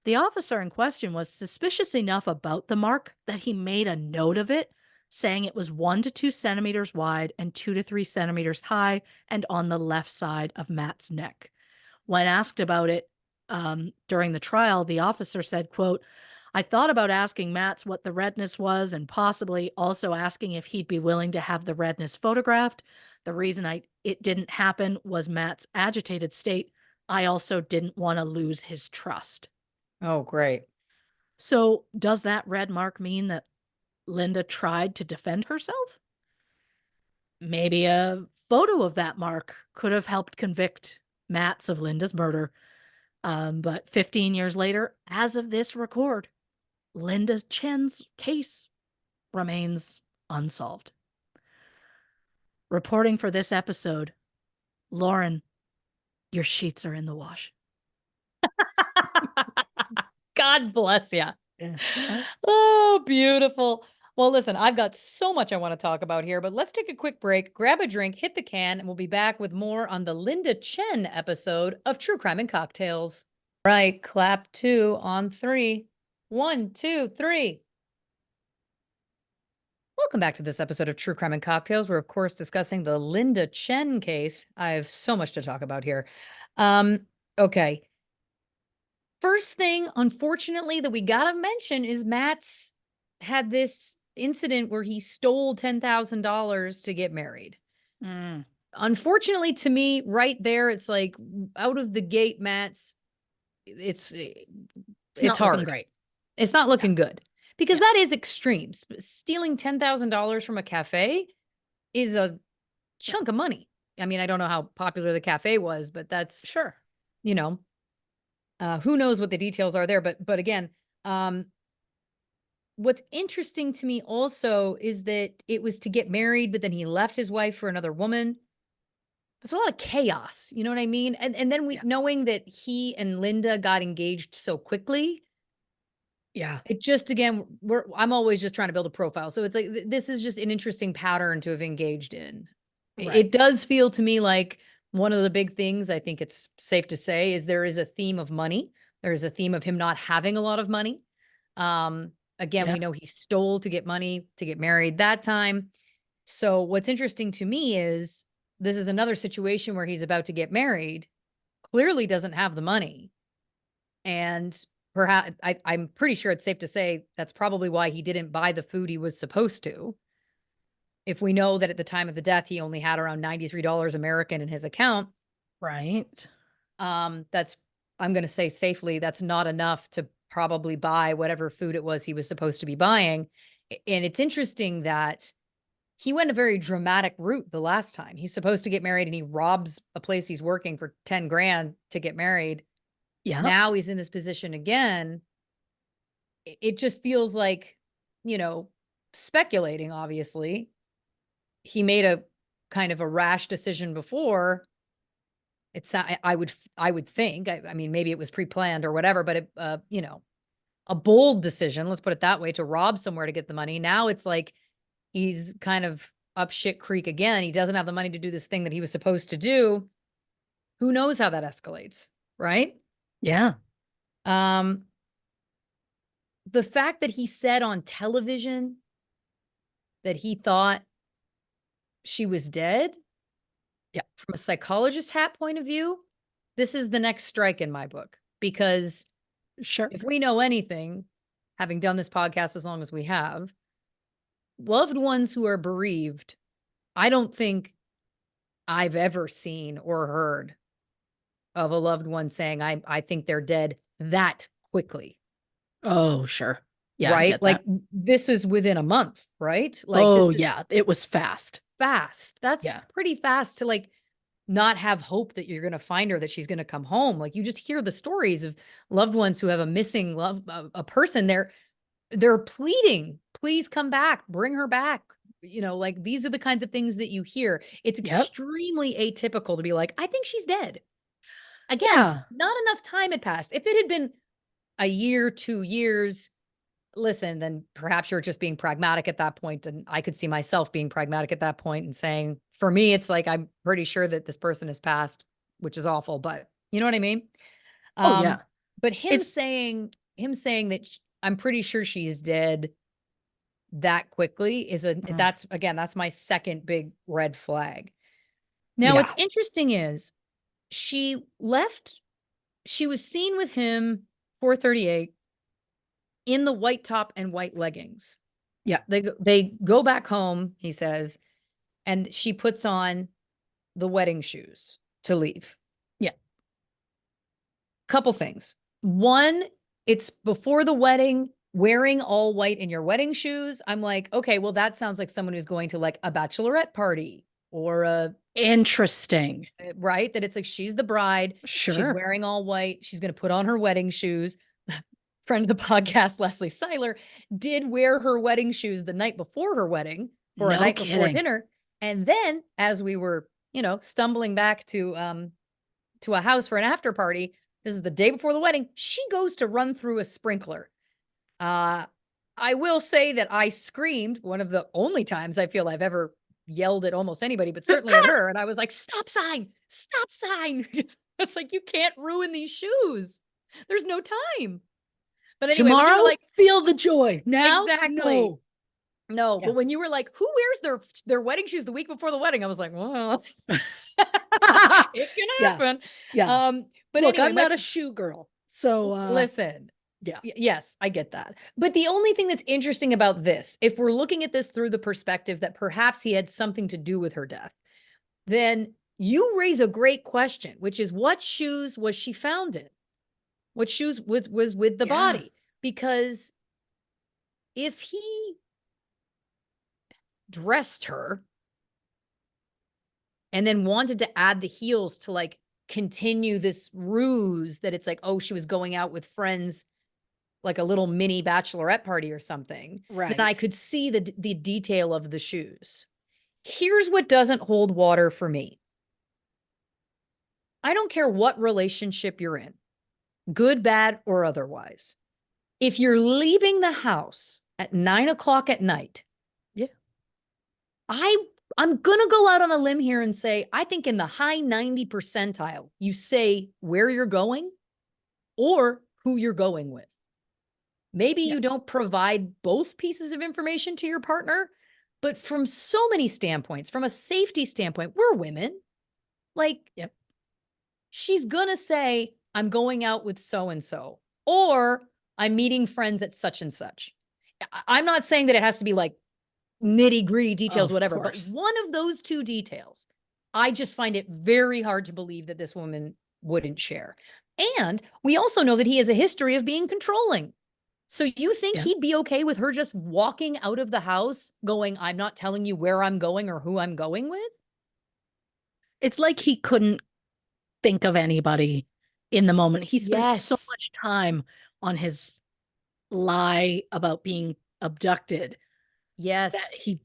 The officer in question was suspicious enough about the mark that he made a note of it, saying it was 1 to 2 centimeters wide and 2 to 3 centimeters high and on the left side of Matt's neck. When asked about it during the trial, the officer said, quote, "I thought about asking Matz what the redness was and possibly also asking if he'd be willing to have the redness photographed. The reason it didn't happen was Matt's agitated state. I also didn't want to lose his trust." Oh, great. So does that red mark mean that Linda tried to defend herself? Maybe a photo of that mark could have helped convict Matts of Linda's murder. But 15 years later, as of this record, Linda Chen's case remains unsolved. Reporting for this episode, Lauren, your sheets are in the wash. God bless you. Yeah. Oh, beautiful. Well, listen, I've got so much I want to talk about here, but let's take a quick break, grab a drink, hit the can, and we'll be back with more on the Linda Chen episode of True Crime and Cocktails. Right, clap two on three. 1, 2, 3. Welcome back to this episode of True Crime and Cocktails. We're, of course, discussing the Linda Chen case. I have so much to talk about here. Okay. First thing, unfortunately, that we gotta mention is Matt's had this incident where he stole $10,000 to get married. Mm. Unfortunately, to me, right there, it's like out of the gate, Matt's it's It's it's not looking hard. great. It's not Yeah. looking good because Yeah. that is extreme. Stealing $10,000 from a cafe is a Yeah. chunk of money. I mean, I don't know how popular the cafe was, but that's, Sure. you know, who knows what the details are there. But again, um, what's interesting to me also is that it was to get married, but then he left his wife for another woman. That's a lot of chaos. You know what I mean? And then we Yeah. knowing that he and Linda got engaged so quickly, Yeah. it just again, I'm always just trying to build a profile. So it's like this is just an interesting pattern to have engaged in. It Right. does feel to me like one of the big things I think it's safe to say is there is a theme of money. There is a theme of him not having a lot of money. Again, Yeah. we know he stole to get money to get married that time. So what's interesting to me is this is another situation where he's about to get married, clearly doesn't have the money. And perhaps I'm pretty sure it's safe to say that's probably why he didn't buy the food he was supposed to. If we know that at the time of the death, he only had around $93 American in his account, Right. that's, I'm going to say safely, that's not enough to probably buy whatever food it was he was supposed to be buying. And it's interesting that he went a very dramatic route the last time. He's supposed to get married and he robs a place he's working for 10 grand to get married. Yeah. Now he's in this position again. It just feels like, you know, speculating, obviously. He made a kind of a rash decision before. It's I would think, I mean, maybe it was pre-planned or whatever, but you know, a bold decision, let's put it that way, to rob somewhere to get the money. Now it's like he's kind of up shit creek again. He doesn't have the money to do this thing that he was supposed to do. Who knows how that escalates, right? Yeah. Um, the fact that he said on television that he thought she was dead, Yeah. from a psychologist hat point of view, this is the next strike in my book. Because Sure. if we know anything, having done this podcast as long as we have, loved ones who are bereaved, I don't think I've ever seen or heard of a loved one saying, I think they're dead that quickly, Oh, sure. Yeah, I right? get Like that. this is within a month, right? Like Oh, this is yeah. It was fast. fast. That's Yeah. pretty fast to like not have hope that you're going to find her, that she's going to come home. Like you just hear the stories of loved ones who have a missing a person. They're pleading, please come back, bring her back. You know, like these are the kinds of things that you hear. It's Yep. extremely atypical to be like, I think she's dead. Again, Yeah. not enough time had passed. If it had been a year, 2 years, listen, then perhaps you're just being pragmatic at that point. And I could see myself being pragmatic at that point and saying, for me, it's like, I'm pretty sure that this person has passed, which is awful, but you know what I mean? Oh, yeah. Um, but him It's saying, that I'm pretty sure she's dead that quickly mm, that's again, that's my second big red flag. Now, what's yeah. interesting is she left, she was seen with him 4:38 in the white top and white leggings. Yeah. They go back home, he says, and she puts on the wedding shoes to leave. Yeah. Couple things. One, it's before the wedding, wearing all white in your wedding shoes. I'm like, okay, well, that sounds like someone who's going to like a bachelorette party or a Interesting. right? That it's like she's the bride, she's Sure. wearing all white, she's going to put on her wedding shoes. Friend of the podcast, Leslie Seiler, did wear her wedding shoes the night before her wedding for a No night before kidding. dinner. And then as we were, stumbling back to a house for an after party, this is the day before the wedding, she goes to run through a sprinkler. Uh, I will say that I screamed one of the only times I feel I've ever yelled at almost anybody, but certainly at her. And I was like, stop sign, stop sign. It's like, you can't ruin these shoes. There's no time. But anyway, when you were Tomorrow, like, feel the joy. Now, exactly. no. No, Yeah. but when you were like, who wears their wedding shoes the week before the wedding? I was like, well, it can Yeah. happen. Yeah. But Look, anyway, I'm not a shoe girl. So, listen, yeah. yes, I get that. But the only thing that's interesting about this, if we're looking at this through the perspective that perhaps he had something to do with her death, then you raise a great question, which is what shoes was she found in? What shoes was with the Yeah. body? Because if he dressed her and then wanted to add the heels to like continue this ruse that it's like, oh, she was going out with friends, like a little mini bachelorette party or something, then I Right. could see the detail of the shoes. Here's what doesn't hold water for me. I don't care what relationship you're in, good, bad, or otherwise. If you're leaving the house at 9 o'clock at night, Yeah. I I'm gonna go out on a limb here and say, I think in the high 90 percentile, you say where you're going or who you're going with. Maybe Yeah. you don't provide both pieces of information to your partner, but from so many standpoints, from a safety standpoint, we're women. Like, Yep. she's gonna say, I'm going out with so and so, or I'm meeting friends at such and such. I'm not saying that it has to be like nitty gritty details, Of whatever, but course. one of those two details, I just find it very hard to believe that this woman wouldn't share. And we also know that he has a history of being controlling. So you think Yeah. he'd be okay with her just walking out of the house going, I'm not telling you where I'm going or who I'm going with? It's like he couldn't think of anybody in the moment. He spent so Yes. much time on his lie about being abducted that Yes. he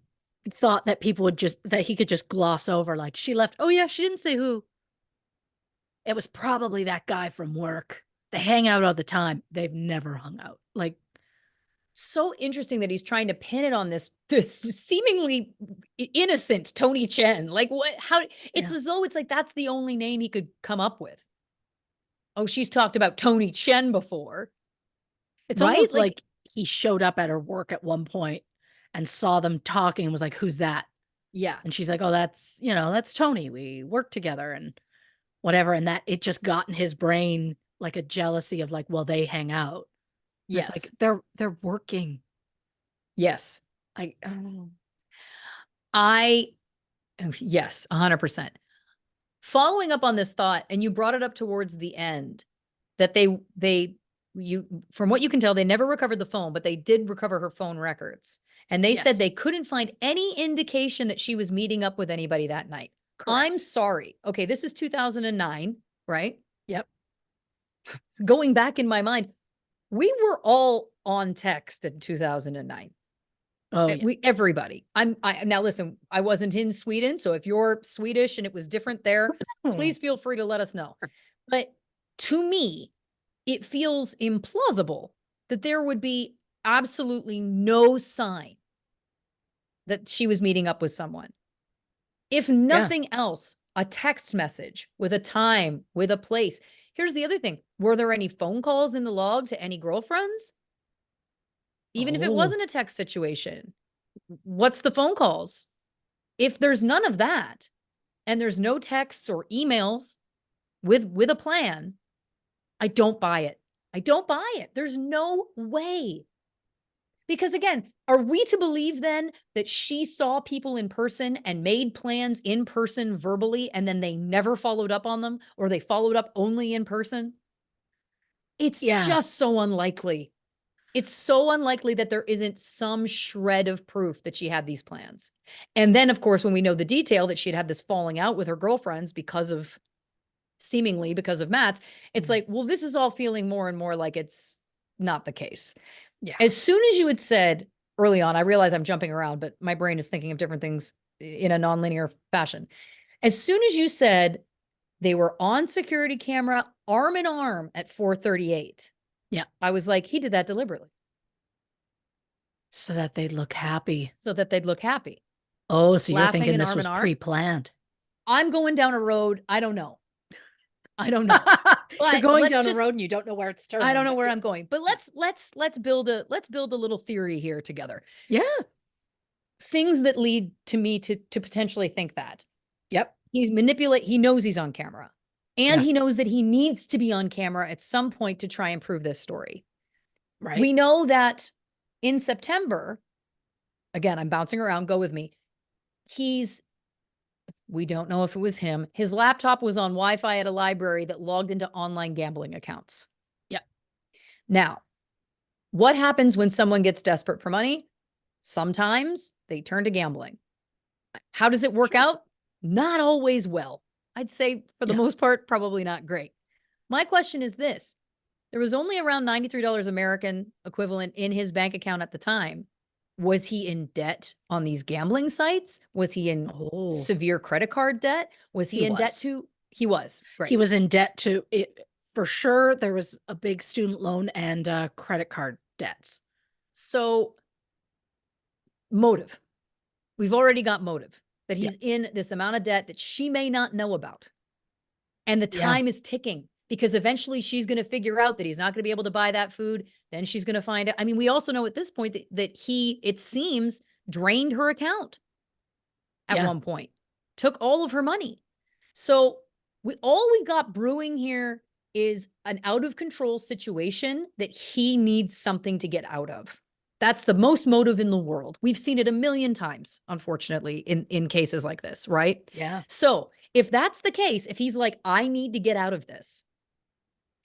thought that people would just that he could just gloss over like she left. Oh yeah, she didn't say who. It was probably that guy from work. They hang out all the time. They've never hung out. Like, So interesting that he's trying to pin it on this seemingly innocent Tony Chen. Like what how it's yeah. as though it's like that's the only name he could come up with. Oh, she's talked about Tony Chen before, It's right? almost Like like he showed up at her work at one point and saw them talking and was like, "Who's that?" yeah. And she's like, "Oh, that's Tony. We work together and whatever." And that it just got in his brain like a jealousy of like, well, they hang out. And it's like Yes. they're working. Yes. I oh, I yes, 100%. Following up on this thought, and you brought it up towards the end, that they you from what you can tell, they never recovered the phone, but they did recover her phone records. And they said yes, they couldn't find any indication that she was meeting up with anybody that night. I'm correct. sorry. Okay, this is 2009, right? Yep. Going back in my mind, we were all on text in 2009. Oh yeah. We everybody. I now listen, I wasn't in Sweden, so if you're Swedish and it was different there, Hmm. please feel free to let us know. But to me, it feels implausible that there would be absolutely no sign that she was meeting up with someone. If Yeah. nothing else, a text message with a time, with a place. Here's the other thing. Were there any phone calls in the log to any girlfriends? Even if it Oh, wasn't a text situation, what's the phone calls? If there's none of that and there's no texts or emails with a plan, I don't buy it. I don't buy it. There's no way. Because again, are we to believe then that she saw people in person and made plans in person verbally and then they never followed up on them or they followed up only in person? It's Yeah. just so unlikely. It's so unlikely that there isn't some shred of proof that she had these plans. And then, of course, when we know the detail that she'd had this falling out with her girlfriends seemingly because of Matt's, it's Mm. like, well, this is all feeling more and more like it's not the case. Yeah. As soon as you had said early on, I realize I'm jumping around, but my brain is thinking of different things in a nonlinear fashion. As soon as you said they were on security camera, arm in arm at 4:38, Yeah. I was like, he did that deliberately So that they'd look happy. so that they'd look happy, Oh, so you're laughing thinking and this arm in was arm. pre-planned. I'm going down a road. I don't know. I don't know. You're But going let's down a just road and you don't know where it's I don't turning, know but where yeah. I'm going. But Yeah. let's build a little theory here together. Yeah. Things that lead to me to potentially think that. Yep. He knows he's on camera. And Yeah. he knows that he needs to be on camera at some point to try and prove this story. Right. We know that in September, again, I'm bouncing around, go with me. We don't know if it was him. His laptop was on Wi-Fi at a library that logged into online gambling accounts. Yep. Now, what happens when someone gets desperate for money? Sometimes they turn to gambling. How does it work Sure. out? Not always well. I'd say for the Yeah. most part, probably not great. My question is this. There was only around $93 American equivalent in his bank account at the time. Was he in debt on these gambling sites? Was he in Oh, severe credit card debt? Was he he in debt was. to? He was. He Great. was in debt to it for sure. There was a big student loan and credit card debts. So, motive. We've already got motive that Yeah. he's in this amount of debt that she may not know about. And the Yeah. time is ticking because eventually she's going to figure out that he's not going to be able to buy that food. Then she's going to find out. I mean, we also know at this point that he, it seems, drained her account at Yeah. one point, took all of her money. So all we've got brewing here is an out of control situation that he needs something to get out of. That's the most motive in the world. We've seen it a million times, unfortunately, in cases like this, right? Yeah. So if that's the case, if he's like, I need to get out of this,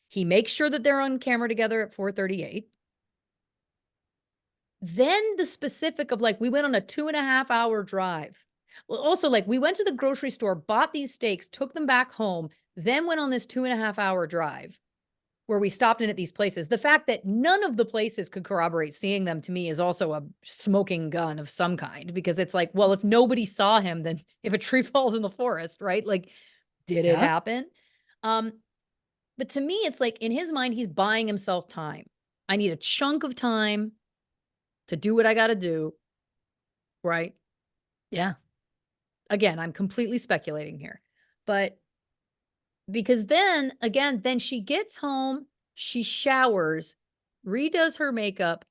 he makes sure that they're on camera together at 4:38. Then the specific of like, we went on a 2.5 hour drive. Well, also, like, we went to the grocery store, bought these steaks, took them back home, then went on this 2.5 hour drive where we stopped in at these places. The fact that none of the places could corroborate seeing them to me is also a smoking gun of some kind, because it's like, well, if nobody saw him, then if a tree falls in the forest, right? Like, did it Yeah. happen? Um, but to me, it's like in his mind, he's buying himself time. I need a chunk of time to do what I got to do, right? Yeah. Again, I'm completely speculating here, but because then again, then she gets home, she showers, redoes her makeup,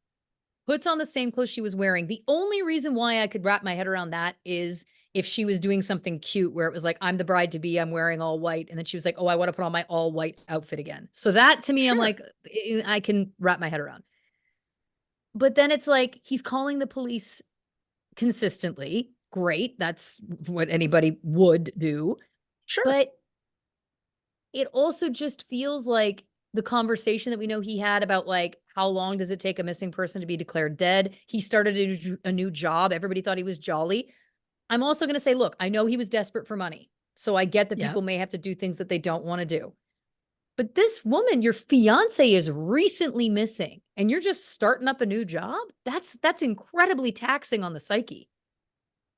puts on the same clothes she was wearing. The only reason why I could wrap my head around that is if she was doing something cute where it was like, I'm the bride to be, I'm wearing all white. And then she was like, oh, I want to put on my all white outfit again. So that to me, I'm Sure. like, I can wrap my head around. But then it's like, he's calling the police consistently. Great. That's what anybody would do. Sure. But it also just feels like the conversation that we know he had about like, how long does it take a missing person to be declared dead? He started a new job. Everybody thought he was jolly. I'm also going to say, look, I know he was desperate for money. So I get that Yeah. people may have to do things that they don't want to do. But this woman, your fiance, is recently missing and you're just starting up a new job. That's incredibly taxing on the psyche.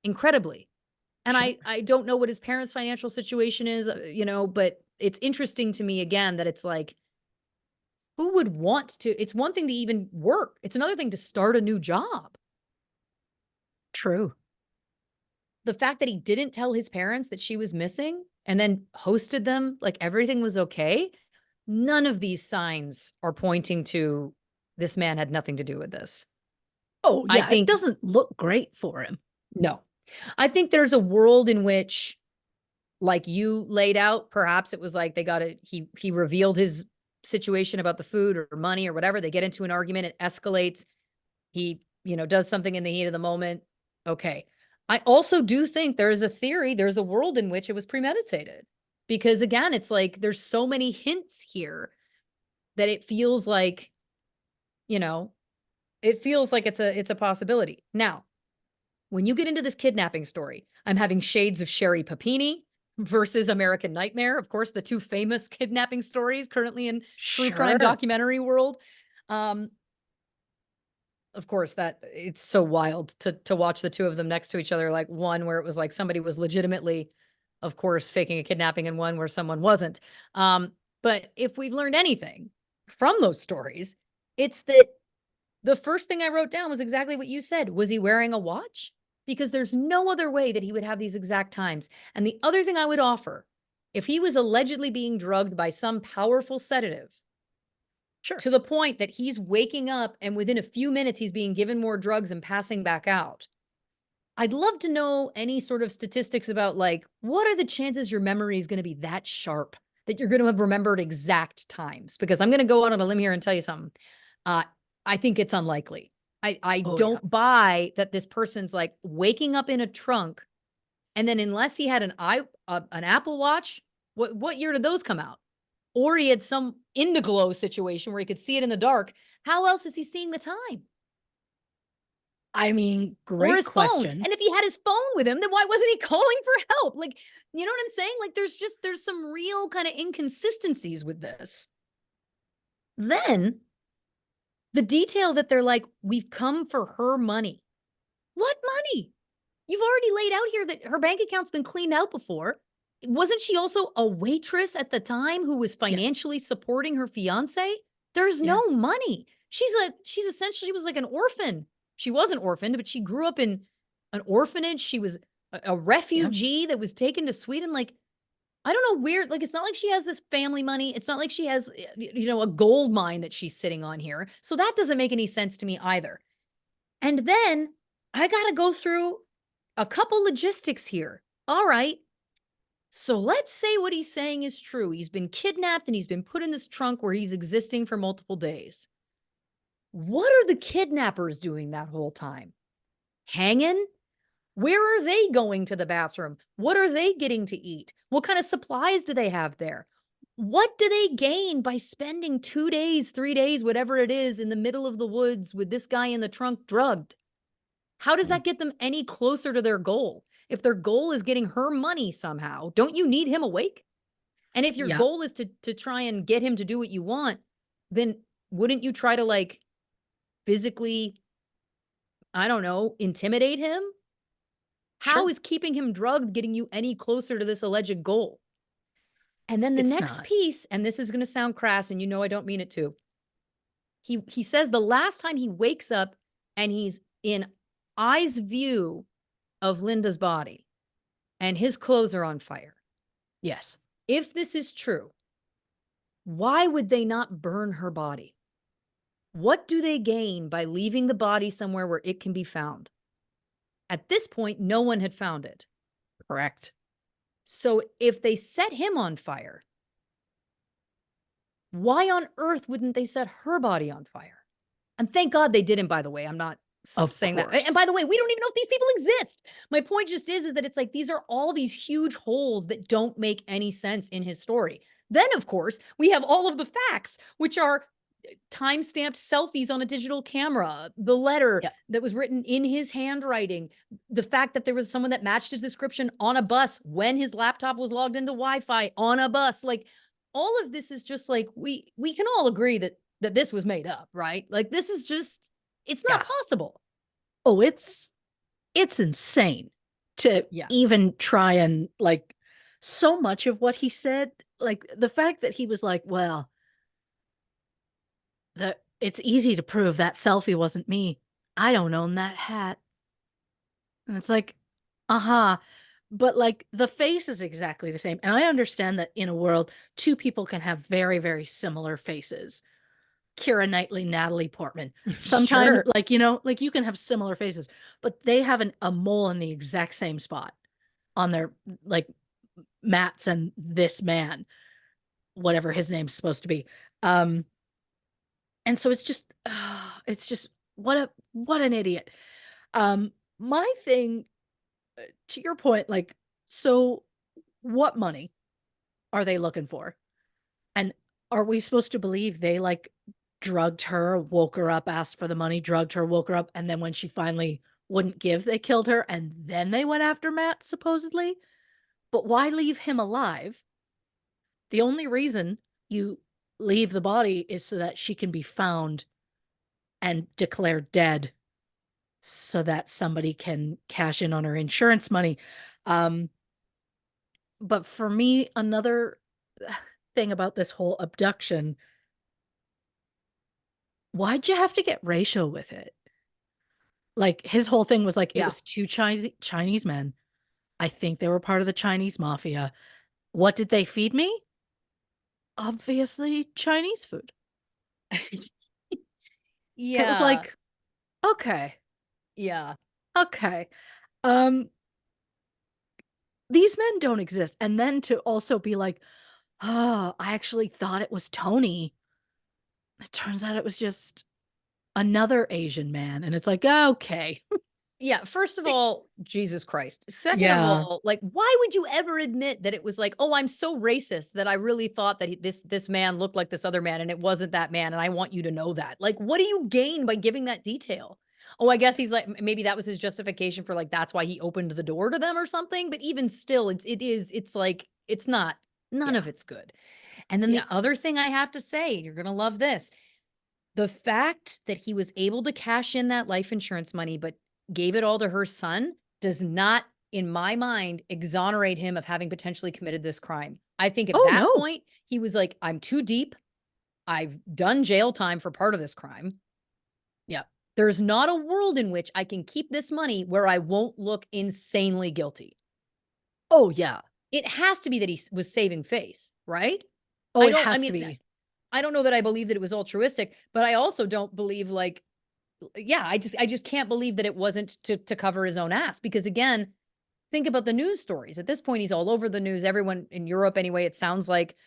Incredibly. And Sure. I don't know what his parents' financial situation is, but it's interesting to me again that it's like, who would want to? It's one thing to even work. It's another thing to start a new job. True. The fact that he didn't tell his parents that she was missing and then hosted them like everything was okay. None of these signs are pointing to this man had nothing to do with this. Oh, I yeah. It think doesn't look great for him. no. I think there's a world in which, like you laid out, perhaps it was like he revealed his situation about the food or money or whatever. They get into an argument, it escalates. He, does something in the heat of the moment. Okay. I also do think there's a world in which it was premeditated. Because again, it's like there's so many hints here that it feels like, you know, it feels like it's a possibility. Now, when you get into this kidnapping story, I'm having shades of Sherry Papini versus American Nightmare. Of course, the two famous kidnapping stories currently in true crime Sure. documentary world. Um, of course, that it's so wild to watch the two of them next to each other, like one where it was like somebody was legitimately, of course, faking a kidnapping, and one where someone wasn't. But if we've learned anything from those stories, it's that the first thing I wrote down was exactly what you said. Was he wearing a watch? Because there's no other way that he would have these exact times. And the other thing I would offer, if he was allegedly being drugged by some powerful sedative Sure. to the point that he's waking up and within a few minutes he's being given more drugs and passing back out, I'd love to know any sort of statistics about like, what are the chances your memory is going to be that sharp that you're going to have remembered exact times? Because I'm going to go out on a limb here and tell you something. Uh, I think it's unlikely. I Oh, yeah. don't buy that this person's like waking up in a trunk, and then unless he had an Apple Watch, what year did those come out? Or he had some Indiglo situation where he could see it in the dark. How else is he seeing the time? I mean, Or great his phone. question. And if he had his phone with him, then why wasn't he calling for help? Like, you know what I'm saying? Like there's some real kind of inconsistencies with this. Then the detail that they're like, we've come for her money. What money? You've already laid out here that her bank account's been cleaned out before. Wasn't she also a waitress at the time who was Yeah. financially supporting her fiance? There's Yeah. no money. She's essentially, she was like an orphan. She wasn't orphaned, but she grew up in an orphanage. She was a Yeah. refugee that was taken to Sweden. Like, I don't know where, like, it's not like she has this family money. It's not like she has, a gold mine that she's sitting on here. So that doesn't make any sense to me either. And then I got to go through a couple logistics here. All right. So let's say what he's saying is true. He's been kidnapped and he's been put in this trunk where he's existing for multiple days. What are the kidnappers doing that whole time? Hanging? Where are they going to the bathroom? What are they getting to eat? What kind of supplies do they have there? What do they gain by spending 2 days, 3 days, whatever it is, in the middle of the woods with this guy in the trunk drugged? How does Mm. that get them any closer to their goal? If their goal is getting her money somehow, don't you need him awake? And if your Yeah. goal is to try and get him to do what you want, then wouldn't you try to like physically, I don't know, intimidate him? How Sure. is keeping him drugged getting you any closer to this alleged goal? And then the It's next not. piece, and this is going to sound crass, and you know I don't mean it to. He says the last time he wakes up and he's in eyes view of Linda's body and his clothes are on fire. Yes. If this is true, why would they not burn her body? What do they gain by leaving the body somewhere where it can be found? At this point, no one had found it. Correct. So if they set him on fire, why on earth wouldn't they set her body on fire? And thank God they didn't, by the way. I'm not Of saying that. And course. by the way, we don't even know if these people exist. My point just is that it's like these are all these huge holes that don't make any sense in his story. Then, of course, we have all of the facts, which are time-stamped selfies on a digital camera, the letter Yeah. that was written in his handwriting, the fact that there was someone that matched his description on a bus when his laptop was logged into Wi-Fi on a bus. Like all of this is just like we can all agree that this was made up, right? Like this is just it's not Yeah. possible. Oh, it's insane to Yeah. even try and like so much of what he said, like the fact that he was like, well, it's easy to prove that selfie wasn't me. I don't own that hat. And it's like, uh-huh. But like the face is exactly the same. And I understand that in a world, two people can have very, very similar faces. Keira Knightley, Natalie Portman. Sometimes, Sure. like, like you can have similar faces, but they have a mole in the exact same spot on their, like, Matt's and this man, whatever his name's supposed to be. Um, and so it's just what an idiot. My thing, to your point, like, so what money are they looking for? And Are we supposed to believe they, like, drugged her, woke her up, asked for the money, drugged her, woke her up, and then when she finally wouldn't give, they killed her, and then they went after Matt, supposedly? But why leave him alive? The only reason you leave the body is so that she can be found and declared dead so that somebody can cash in on her insurance money. Um, but for me, another thing about this whole abduction, why'd you have to get racial with it? Like, his whole thing was like, it Yeah. was 2 Chinese men. I think they were part of the Chinese mafia. What did they feed me? Obviously, Chinese food. It was Yeah. like, "Okay, Yeah. okay, um, these men don't exist." And then to also be like, "Oh, I actually thought it was Tony." It turns out it was just another Asian man, and it's like, "Okay." Yeah, first of all, Jesus Christ. Second of Yeah. all, like, why would you ever admit that it was like, "Oh, I'm so racist that I really thought that this man looked like this other man and it wasn't that man, and I want you to know that." Like, what do you gain by giving that detail? Oh, I guess he's like maybe that was his justification for like that's why he opened the door to them or something, but even still, it's like it's not none of Yeah. it's good. And then the Yeah. other thing I have to say, you're gonna love this. The fact that he was able to cash in that life insurance money, but gave it all to her son does not, in my mind, exonerate him of having potentially committed this crime. I think at Oh, that no. point, he was like, I'm too deep. I've done jail time for part of this crime. Yeah. There's not a world in which I can keep this money where I won't look insanely guilty. Oh, yeah. It has to be that was saving face, right? Oh, I it don't, I has to mean, be. I don't know that I believe that it was altruistic, but I also don't believe like yeah, I just can't believe that it wasn't to cover his own ass because again, think about the news stories. At this point, he's all over the news. Everyone in Europe, anyway, it sounds like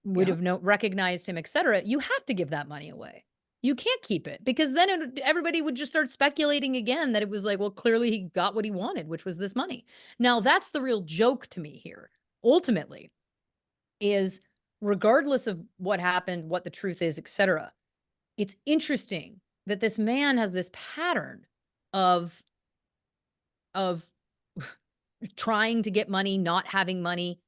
would Yeah. have recognized him, etc. You have to give that money away. You can't keep it because then everybody would just start speculating again that it was like, well, clearly he got what he wanted, which was this money. Now that's the real joke to me here. Ultimately, is regardless of what happened, what the truth is, etc. It's interesting that this man has this pattern of of trying to get money, not having money,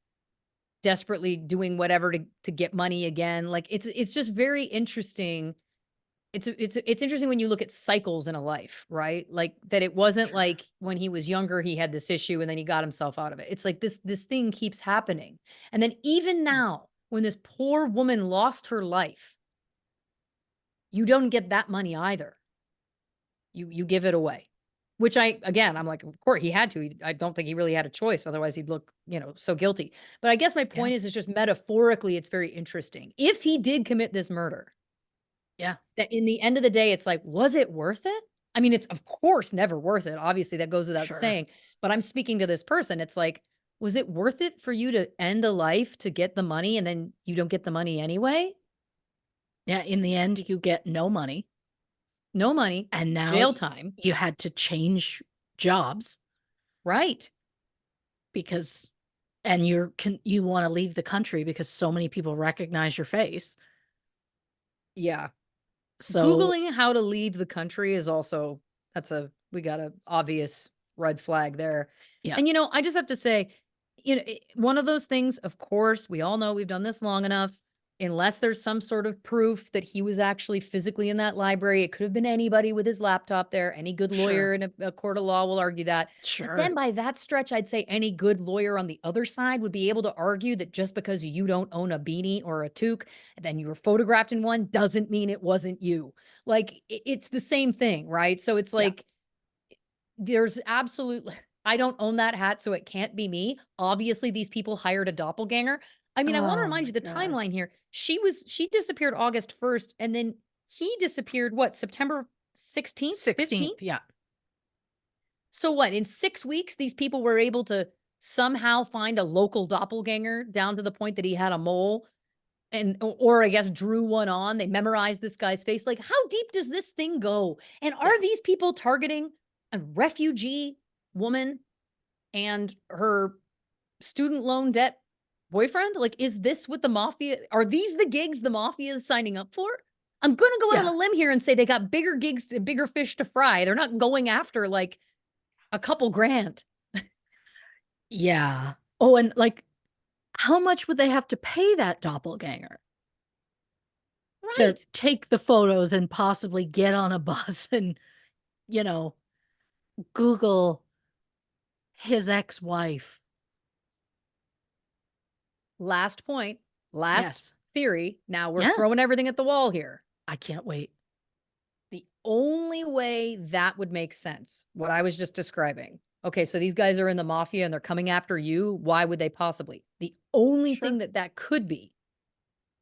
desperately doing whatever to get money again. Like it's just very interesting. It's interesting when you look at cycles in a life, right? Like that it wasn't Sure. like when he was younger he had this issue and then he got himself out of it. It's like this thing keeps happening. And then even Mm. now when this poor woman lost her life, you don't get that money either. You give it away. Which I again, I'm like, of course he had to. I don't think he really had a choice. Otherwise, he'd look, so guilty. But I guess my Yeah. point is, it's just metaphorically, it's very interesting. If he did commit this murder, Yeah. that in the end of the day, it's like, was it worth it? I mean, it's of course never worth it. Obviously, that goes without Sure. saying. But I'm speaking to this person. It's like, was it worth it for you to end a life to get the money and then you don't get the money anyway? Yeah, in the end, you get no money, No money, and now jail time, you had to change jobs right? because and you wanna leave the country because so many people recognize your face. Yeah. So, Googling how to leave the country is also we got a obvious red flag there. yeah. And I just have to say, one of those things, of course, we all know we've done this long enough. Unless there's some sort of proof that he was actually physically in that library, it could have been anybody with his laptop there. Any good Sure. lawyer in a court of law will argue that. But Sure. then by that stretch, I'd say any good lawyer on the other side would be able to argue that just because you don't own a beanie or a toque and then you were photographed in one doesn't mean it wasn't you. Like it's the same thing, right? So it's Yeah. like there's absolutely I don't own that hat, so it can't be me. Obviously, these people hired a doppelganger. I mean, I want to Oh remind my you the god. timeline here. She disappeared August 1st, and then he disappeared what, September 16th, 15th? 16th, yeah. So what, in 6 weeks, these people were able to somehow find a local doppelganger down to the point that he had a mole and or I guess drew one on. They memorized this guy's face. Like, how deep does this thing go? And Yeah. are these people targeting a refugee woman and her student loan debt boyfriend? Like, is this what the mafia are these the gigs the mafia is signing up for? I'm gonna go out on Yeah. a limb here and say they got bigger gigs to bigger fish to fry. They're not going after like a couple grand. Yeah. Oh, and like, how much would they have to pay that doppelganger to Right. take the photos and possibly get on a bus and, you know, Google his ex-wife? Last point, last Yes. theory. Now we're Yeah. throwing everything at the wall here. I can't wait. The only way that would make sense, what I was just describing. Okay, so these guys are in the mafia and they're coming after you. Why would they possibly? The only thing Sure. that that could be,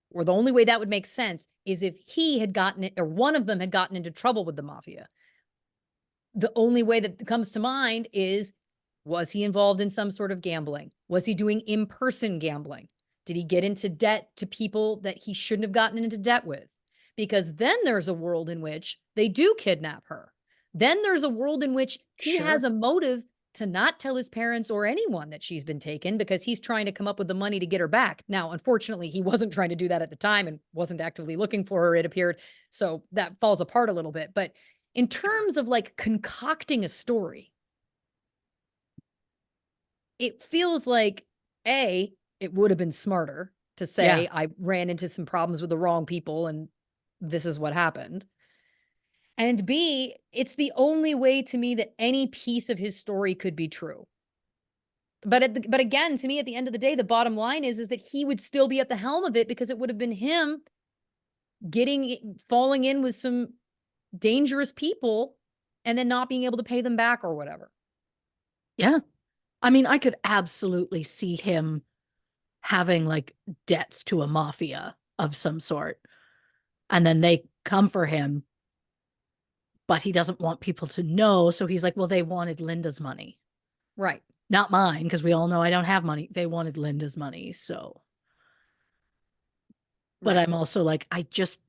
or the only way that would make sense, is if he had gotten it, or one of them had gotten into trouble with the mafia. The only way that comes to mind is, was he involved in some sort of gambling? Was he doing in-person gambling? Did he get into debt to people that he shouldn't have gotten into debt with? Because then there's a world in which they do kidnap her. Then there's a world in which he has Sure. a motive to not tell his parents or anyone that she's been taken because he's trying to come up with the money to get her back. Now, unfortunately, he wasn't trying to do that at the time and wasn't actively looking for her, it appeared. So that falls apart a little bit. But in Sure. terms of like concocting a story, it feels like A, it would have been smarter to Yeah. say I ran into some problems with the wrong people and this is what happened. And B, it's the only way to me that any piece of his story could be true. But again, to me, at the end of the day, the bottom line is that he would still be at the helm of it because it would have been him falling in with some dangerous people and then not being able to pay them back or whatever. Yeah. I mean, I could absolutely see him having like debts to a mafia of some sort. And then they come for him, but he doesn't want people to know. So he's like, well, they wanted Linda's money, Right. not mine, because we all know I don't have money. They wanted Linda's money. So, but Right. I'm also like, I just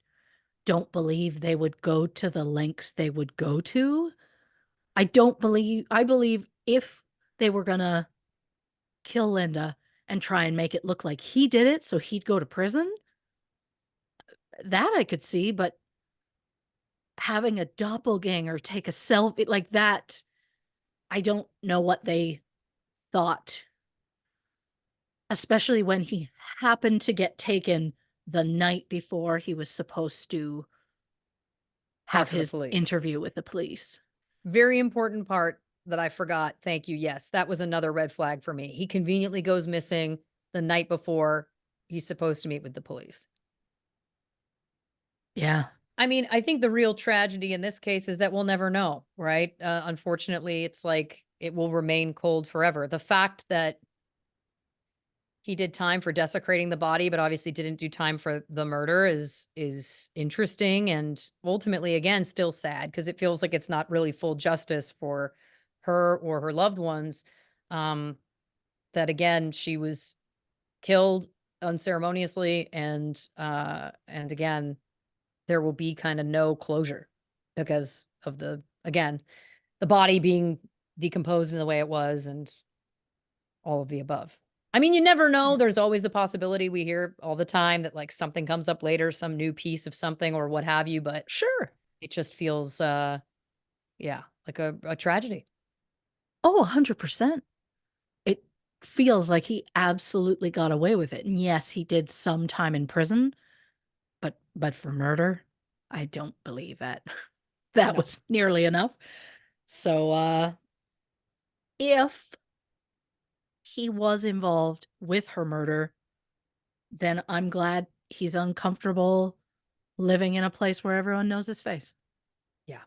don't believe they would go to the lengths they would go to. I believe if they were going to kill Linda and try and make it look like he did it so he'd go to prison, that I could see, but having a doppelganger take a selfie like that, I don't know what they thought, especially when he happened to get taken the night before he was supposed to Talk have to the his police. interview with the police. Very important part that I forgot. Thank you. Yes, that was another red flag for me. He conveniently goes missing the night before he's supposed to meet with the police. Yeah. I mean, I think the real tragedy in this case is that we'll never know, right? Unfortunately, it's like it will remain cold forever. The fact that he did time for desecrating the body, but obviously didn't do time for the murder is interesting and ultimately, again, still sad because it feels like it's not really full justice for her or her loved ones. Um, that again, she was killed unceremoniously, and again, there will be kind of no closure because of the again the body being decomposed in the way it was, and all of the above. I mean, you never know. Yeah. There's always the possibility we hear all the time that like something comes up later, some new piece of something or what have you, but Sure. it just feels yeah, like a tragedy. Oh, 100%. It feels like he absolutely got away with it. And yes, he did some time in prison, but for murder, I don't believe that. That No. was nearly enough. So if he was involved with her murder, then I'm glad he's uncomfortable living in a place where everyone knows his face. Yeah,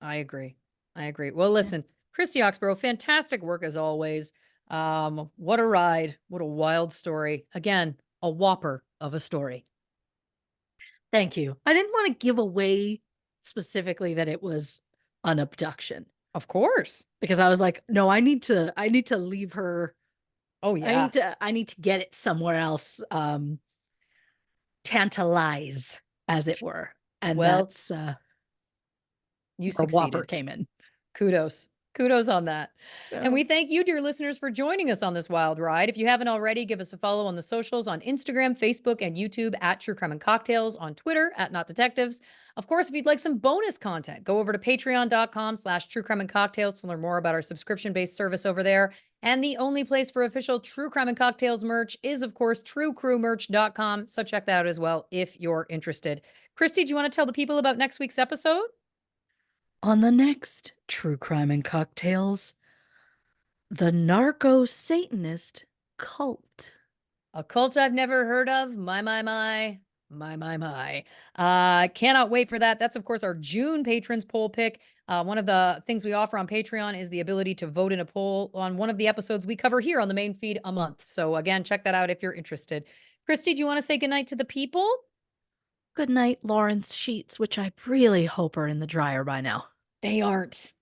I agree. I agree. Well, Yeah. listen, Christy Oxborrow, fantastic work as always. What a ride. What a wild story. Again, a whopper of a story. Thank you. I didn't want to give away specifically that it was an abduction Of course. because I was like, no, I need to leave her. Oh yeah. I need to get it somewhere else. Tantalize, as it were. And Well, that's you where Whopper succeeded. came in. Kudos. Kudos on that. And Yeah. we thank you, dear listeners, for joining us on this wild ride. If you haven't already, give us a follow on the socials on Instagram, Facebook, and YouTube at True Crime and Cocktails, on Twitter at Not Detectives. Of course, if you'd like some bonus content, go over to patreon.com/, True Crime and Cocktails to learn more about our subscription-based service over there. And the only place for official True Crime and Cocktails merch is, of course, truecrewmerch.com. So check that out as well if you're interested. Christy, do you want to tell the people about next week's episode? On the next True Crime and Cocktails, the narco Satanist cult. A cult I've never heard of. My. Cannot wait for that. That's, of course, our June patrons poll pick. One of the things we offer on Patreon is the ability to vote in a poll on one of the episodes we cover here on the main feed a month. So, again, check that out if you're interested. Christy, do you want to say goodnight to the people? Good night, Lawrence sheets, which I really hope are in the dryer by now. They aren't.